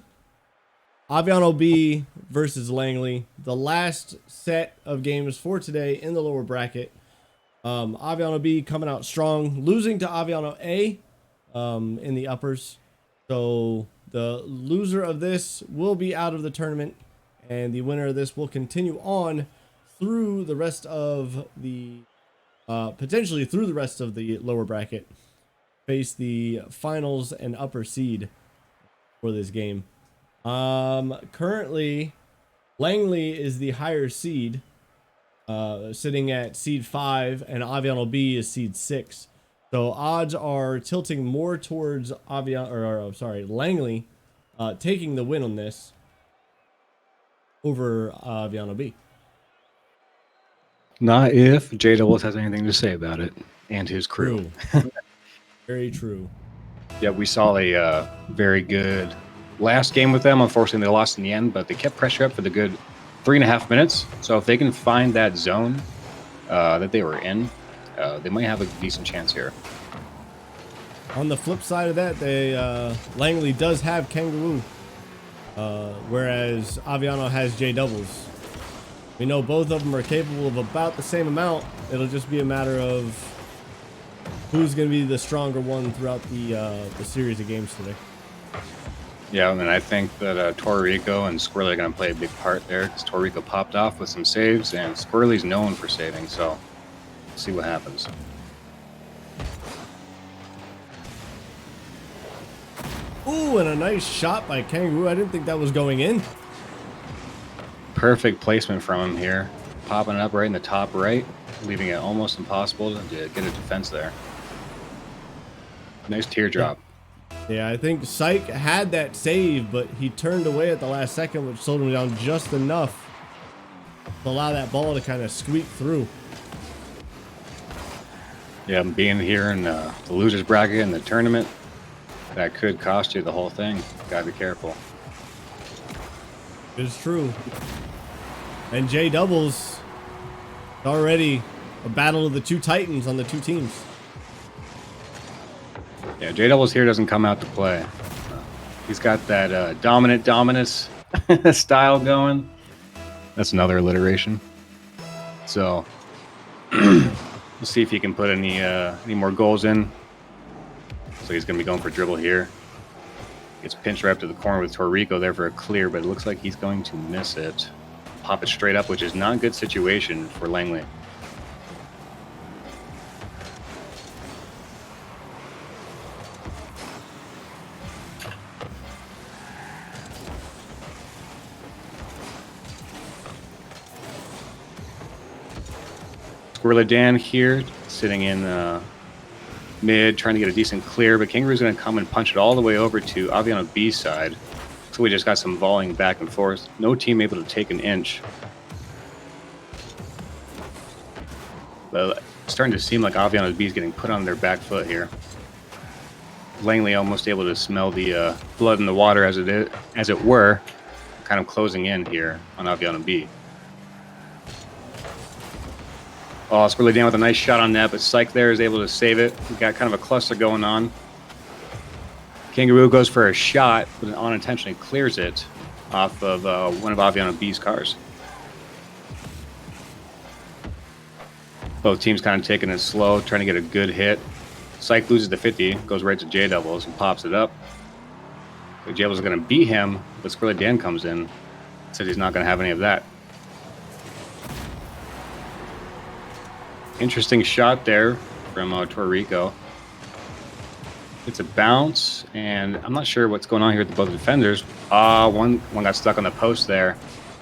Aviano B versus Langley. The last set of games for today in the lower bracket. Aviano B coming out strong, losing to Aviano A in the uppers. So the loser of this will be out of the tournament, and the winner of this will continue on through the rest of the, potentially through the rest of the lower bracket. Face the finals and upper seed for this game. Currently, Langley is the higher seed, sitting at seed 5, and Aviano B is seed 6. So odds are tilting more towards Langley taking the win on this over Aviano B. Not if J Doubles has anything to say about it and his crew. True. Very true. Yeah, we saw a very good last game with them. Unfortunately, they lost in the end, but they kept pressure up for the good 3.5 minutes. So if they can find that zone that they were in, they might have a decent chance here. On the flip side of that, Langley does have Kangaroo, whereas Aviano has J Doubles. We know both of them are capable of about the same amount. It'll just be a matter of who's going to be the stronger one throughout the series of games today. Yeah, and I think that Torrico and Squirrely are going to play a big part there because Torrico popped off with some saves, and Squirrely's known for saving, so we'll see what happens. Ooh, and a nice shot by Kangaroo. I didn't think that was going in. Perfect placement from him here. Popping it up right in the top right, leaving it almost impossible to get a defense there. Nice teardrop. Yeah, I think Syke had that save, but he turned away at the last second, which slowed him down just enough to allow that ball to kind of squeak through. Yeah, being here in the loser's bracket in the tournament, that could cost you the whole thing. Gotta be careful. It's true. And J Doubles, already a battle of the two titans on the two teams. Yeah, J Doubles here doesn't come out to play. He's got that dominus style going. That's another alliteration. So we'll see if he can put any more goals in. So he's going to be going for dribble here. Gets pinched right up to the corner with Torrico there for a clear, but it looks like he's going to miss it. Pop it straight up, which is not a good situation for Langley. Squirrely Dan here, sitting in mid, trying to get a decent clear, but Kangaroo's going to come and punch it all the way over to Aviano B's side. So we just got some volleying back and forth. No team able to take an inch. But it's starting to seem like Aviano B is getting put on their back foot here. Langley almost able to smell the blood in the water as it were, kind of closing in here on Aviano B. Oh, Squirrely Dan with a nice shot on that, but Syke there is able to save it. We've got kind of a cluster going on. Kangaroo goes for a shot, but unintentionally clears it off of one of Aviano B's cars. Both teams kind of taking it slow, trying to get a good hit. Syke loses the 50, goes right to J Doubles and pops it up. J Doubles is going to beat him, but Squirrely Dan comes in, says he's not going to have any of that. Interesting shot there from Torrico. It's a bounce, and I'm not sure what's going on here with both defenders. One got stuck on the post there,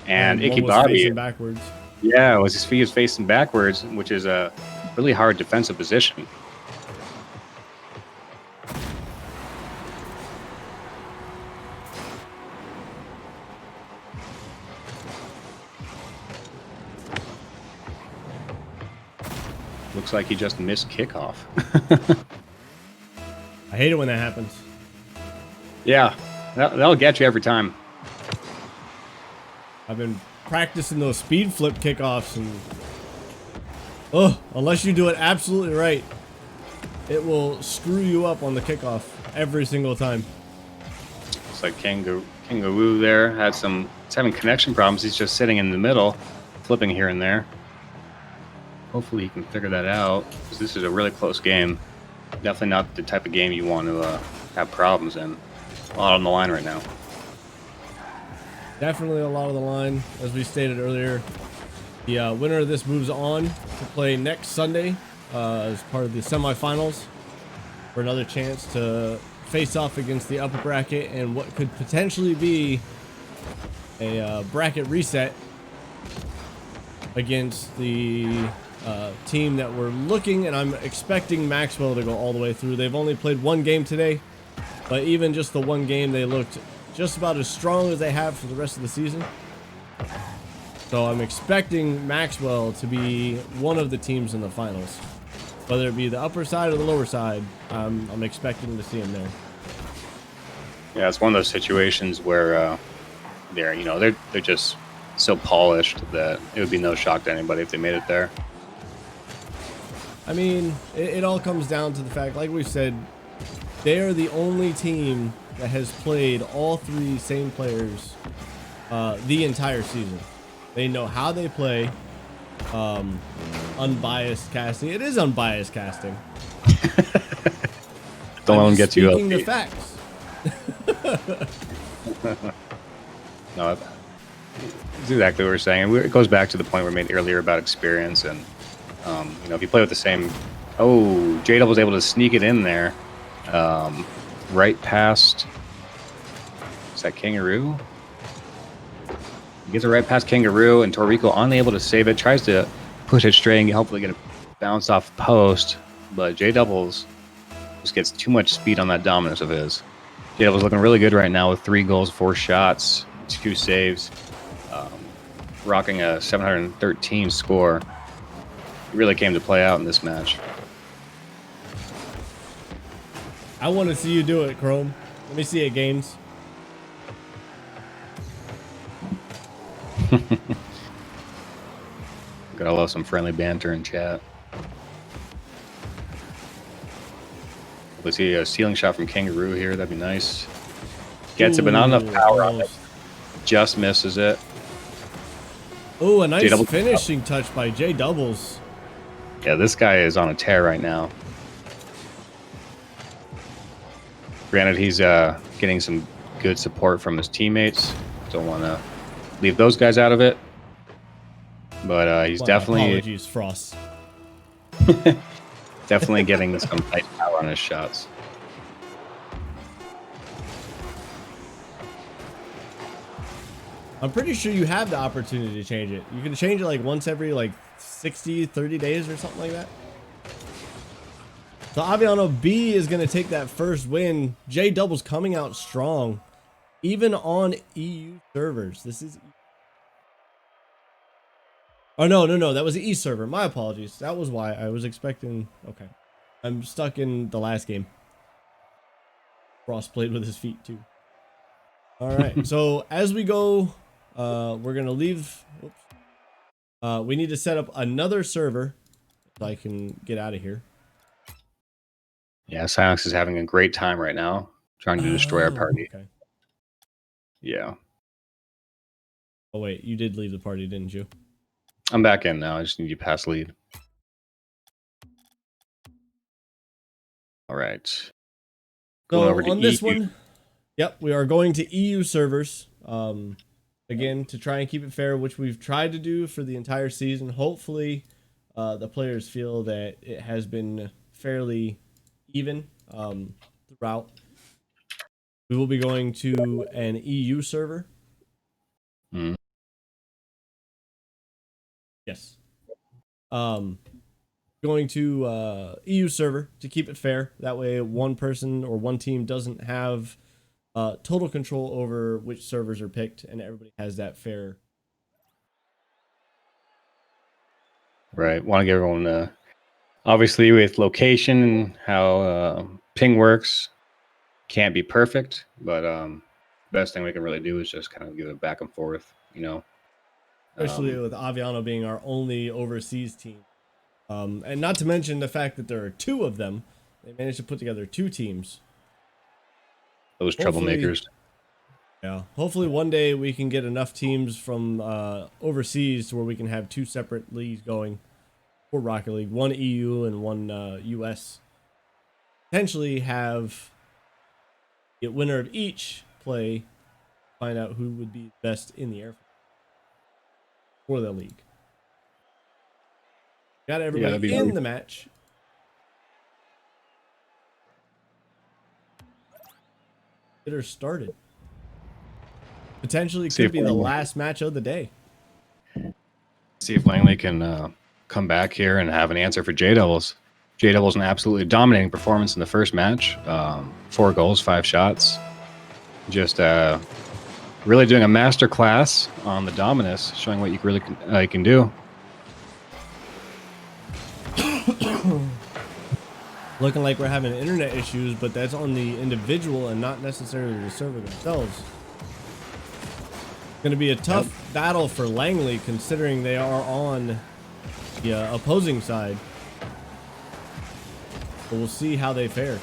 and Icky Bobby. Backwards. Yeah, his feet is facing backwards, which is a really hard defensive position. Looks like he just missed kickoff. I hate it when that happens. Yeah, that'll get you every time. I've been practicing those speed flip kickoffs, and unless you do it absolutely right, it will screw you up on the kickoff every single time. Looks like Kangaroo there he's having connection problems. He's just sitting in the middle, flipping here and there. Hopefully he can figure that out, because this is a really close game. Definitely not the type of game you want to have problems in. A lot on the line right now. Definitely a lot of the line, as we stated earlier. The winner of this moves on to play next Sunday as part of the semifinals for another chance to face off against the upper bracket and what could potentially be a bracket reset against the team that we're looking, and I'm expecting Maxwell to go all the way through. They've only played one game today, but even just the one game, they looked just about as strong as they have for the rest of the season. So I'm expecting Maxwell to be one of the teams in the finals, whether it be the upper side or the lower side. I'm expecting to see him there. Yeah, it's one of those situations where they're just so polished that it would be no shock to anybody if they made it there. I mean, it all comes down to the fact, like we said, they are the only team that has played all three same players the entire season. They know how they play. Unbiased casting. It is unbiased casting. Don't let them get you up. Speaking the facts. No, it's exactly what we're saying. It goes back to the point we made earlier about experience, and if you play with the same. Oh, J Double was able to sneak it in there, right past. Is that Kangaroo? He gets it right past Kangaroo, and Torrico unable to save it. Tries to push it straight and hopefully get it bounced off the post, but J Doubles just gets too much speed on that dominance of his. J Doubles looking really good right now with 3 goals, 4 shots, 2 saves, rocking a 713 score. It really came to play out in this match. I want to see you do it, Chrome. Let me see it, games. Gotta love some friendly banter in chat. Let's see a ceiling shot from Kangaroo here. That'd be nice. Gets it, but not enough power on it. Just misses it. Oh, a nice J-Double finishing touch by J Doubles. Yeah, this guy is on a tear right now. Granted, he's getting some good support from his teammates. Don't want to leave those guys out of it. But he's definitely... Apologies, Frost. Definitely getting some nice power on his shots. I'm pretty sure you have the opportunity to change it. You can change it like once every like 60, 30 days or something like that. So Aviano B is going to take that first win. J Double's coming out strong, even on EU servers. This is... Oh, no. That was the East server. My apologies. That was why I was expecting... Okay. I'm stuck in the last game. Frost played with his feet, too. All right. So, as we go, we're going to leave... Oops. We need to set up another server so I can get out of here. Yeah, Silence is having a great time right now, trying to destroy our party. Okay. Yeah. Oh, wait. You did leave the party, didn't you? I'm back in now. I just need you pass lead. All right. So Going over to on this EU. one, yep, we are going to EU servers. Again, to try and keep it fair, which we've tried to do for the entire season. Hopefully, the players feel that it has been fairly even throughout. We will be going to an EU server. Mm. Yes. Going to EU server to keep it fair. That way one person or one team doesn't have total control over which servers are picked, and everybody has that fair. Right. Want to give everyone, obviously, with location and how ping works, can't be perfect, but best thing we can really do is just kind of give it back and forth, Especially with Aviano being our only overseas team. And not to mention the fact that there are 2 of them. They managed to put together 2 teams. Those Hopefully- troublemakers. Yeah. Hopefully one day we can get enough teams from overseas to where we can have 2 separate leagues going for Rocket League. One EU and one US. Potentially have get winner of each play, find out who would be best in the air for the league. Got that'd everybody be in nice. the match. Hitter started. Potentially See could if be the Langley- last match of the day. See if Langley can come back here and have an answer for J Devils. J Devils an absolutely dominating performance in the first match. 4 goals, 5 shots. Just really doing a master class on the Dominus, showing what you really can do. Looking like we're having internet issues, but that's on the individual and not necessarily the server themselves. Going to be a tough battle for Langley considering they are on the opposing side. But we'll see how they fare.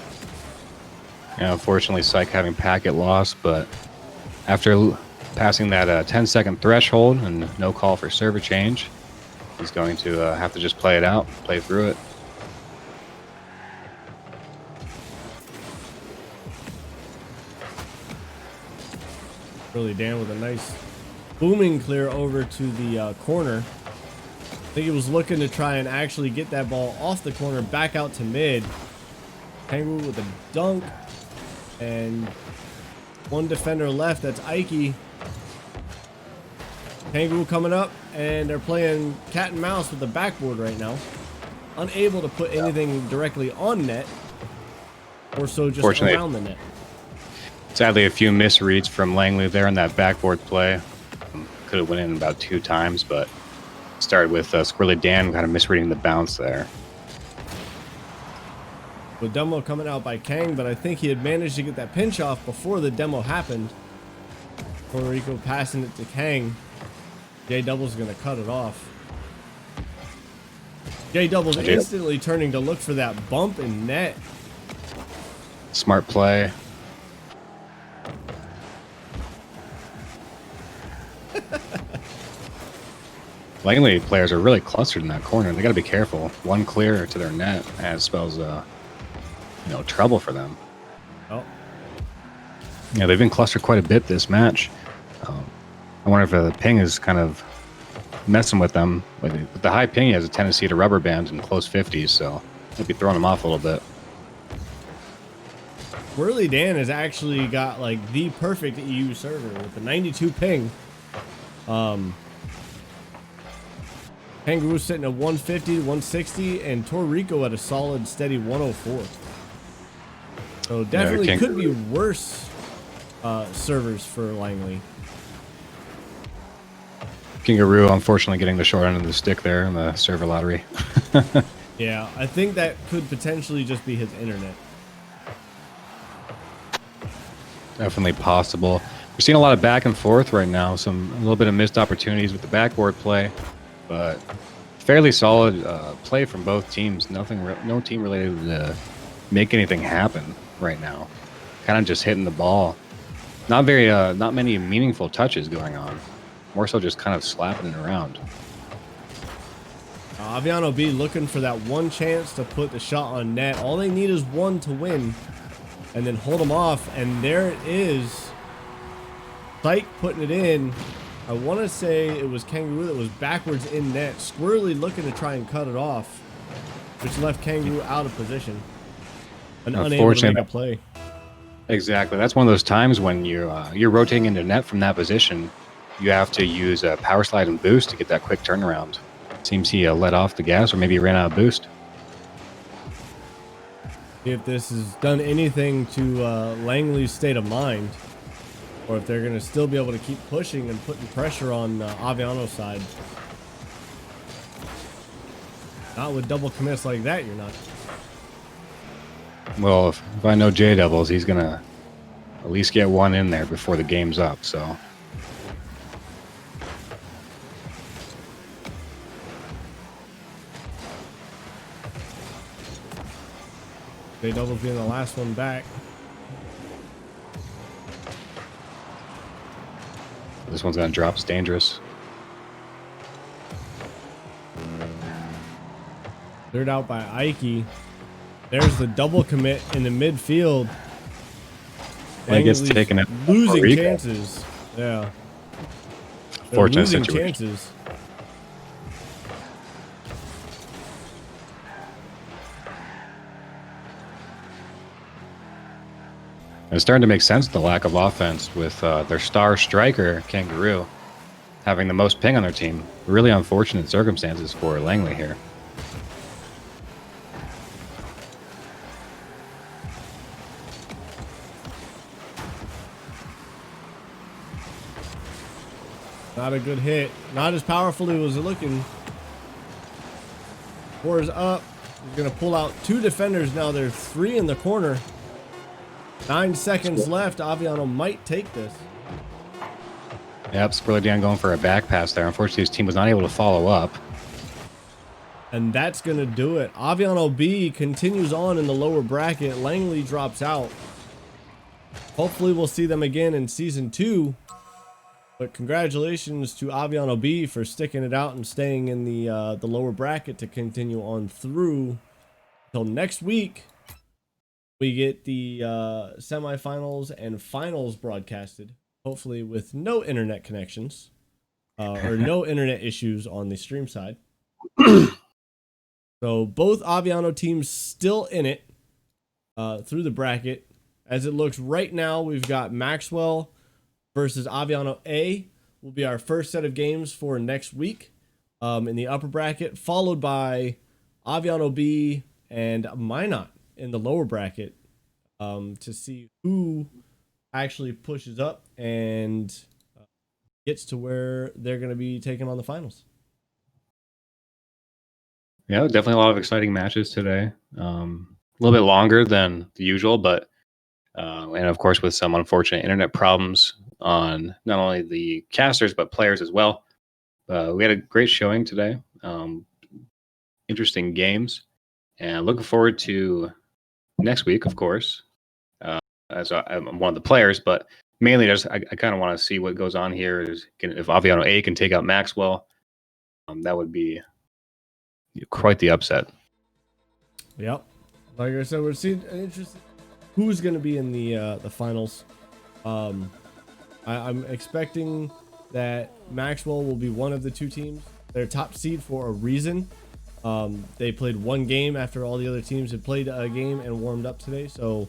Yeah, unfortunately, Psych having packet loss, but after passing that 10-second threshold and no call for server change, he's going to have to just play it out, play through it. Really Dan with a nice booming clear over to the corner. I think he was looking to try and actually get that ball off the corner back out to mid. Kangaroo with a dunk. And one defender left. That's Ike. Kangaroo coming up. And they're playing cat and mouse with the backboard right now. Unable to put anything directly on net. Or so just Fortunately. around the net. Sadly, a few misreads from Langley there in that backboard play. Could have went in about 2 times, but started with Squirrely Dan kind of misreading the bounce there. With demo coming out by Kang, but I think he had managed to get that pinch off before the demo happened. Puerto Rico passing it to Kang. J Double's gonna cut it off. J Double's J- instantly turning to look for that bump in net. Smart play. Langley players are really clustered in that corner. They got to be careful. One clear to their net as spells, trouble for them. Oh, Yeah, they've been clustered quite a bit this match. I wonder if the ping is kind of messing with them. With the high ping, he has a tendency to rubber band in close 50s, so might be throwing them off a little bit. Whirly Dan has actually got like the perfect EU server with the 92 ping. Kangaroo sitting at 150, 160, and Torrico at a solid steady 104. So definitely could be Kangaroo. worse servers for Langley. Kangaroo, unfortunately, getting the short end of the stick there in the server lottery. Yeah, I think that could potentially just be his internet. Definitely possible. We're seeing a lot of back and forth right now. A little bit of missed opportunities with the backboard play, but fairly solid play from both teams. No team really able to make anything happen right now. Kind of just hitting the ball. Not many meaningful touches going on. More so just kind of slapping it around. Aviano B looking for that one chance to put the shot on net. All they need is one to win and then hold them off. And there it is. Psych putting it in. I want to say it was Kangaroo that was backwards in net. Squirrely looking to try and cut it off, which left Kangaroo out of position and unable to make Unfortunately, a play. Exactly. That's one of those times when you're rotating into net from that position. You have to use a power slide and boost to get that quick turnaround. Seems he let off the gas, or maybe he ran out of boost. See if this has done anything to Langley's state of mind, or if they're going to still be able to keep pushing and putting pressure on Aviano's side. Not with double commits like that, you're not. Well, if I know J Devils, he's gonna at least get one in there before the game's up. So They doubles being the last one back. This one's gonna drop. It's dangerous. Cleared out by Ike. There's the double commit in the midfield. When it gets Langley's taken out. losing Rico. chances. Yeah. They're Fortunate losing situation. chances. It's starting to make sense, the lack of offense with their star striker, Kangaroo, having the most ping on their team. Really unfortunate circumstances for Langley here. Not a good hit. Not as powerful as it looking. Four is up. He's going to pull out two defenders now. There's three in the corner. 9 seconds left. Aviano might take this. Yep, Squirrely Dan going for a back pass there. Unfortunately, his team was not able to follow up. And that's going to do it. Aviano B continues on in the lower bracket. Langley drops out. Hopefully we'll see them again in season 2. But congratulations to Aviano B for sticking it out and staying in the lower bracket to continue on through until next week. We get the semifinals and finals broadcasted, hopefully with no internet connections or no internet issues on the stream side. So both Aviano teams still in it through the bracket. As it looks right now, we've got Maxwell versus Aviano A will be our first set of games for next week in the upper bracket, followed by Aviano B and Minot in the lower bracket to see who actually pushes up and gets to where they're going to be taking on the finals. Yeah, definitely a lot of exciting matches today. A little bit longer than the usual, but and of course with some unfortunate internet problems on not only the casters but players as well. We had a great showing today. Interesting games, and looking forward to next week, of course. As I'm one of the players, but mainly just I kind of want to see what goes on here. If Aviano A can take out Maxwell, that would be quite the upset. Yep. Like I said, we're seeing an interesting who's going to be in the finals. I'm expecting that Maxwell will be one of the two teams. They're top seed for a reason. They played one game after all the other teams had played a game and warmed up today. So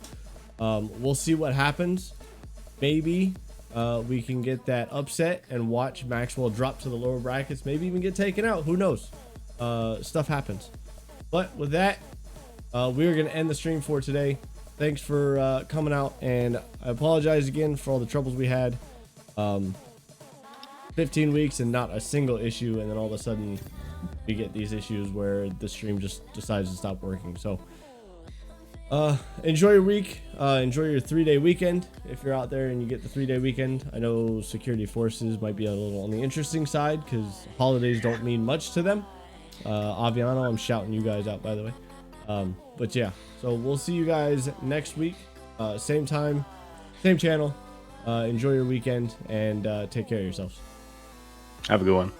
we'll see what happens. Maybe we can get that upset and watch Maxwell drop to the lower brackets. Maybe even get taken out. Who knows? Stuff happens. But with that, we're going to end the stream for today. Thanks for coming out, and I apologize again for all the troubles we had. 15 weeks and not a single issue, and then all of a sudden we get these issues where the stream just decides to stop working. So enjoy your week. Enjoy your 3-day weekend if you're out there and you get the 3-day weekend. I know security forces might be a little on the interesting side because holidays don't mean much to them. Aviano, I'm shouting you guys out, by the way. But yeah, so we'll see you guys next week. Same time, same channel. Enjoy your weekend and take care of yourselves. Have a good one.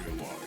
Get lost.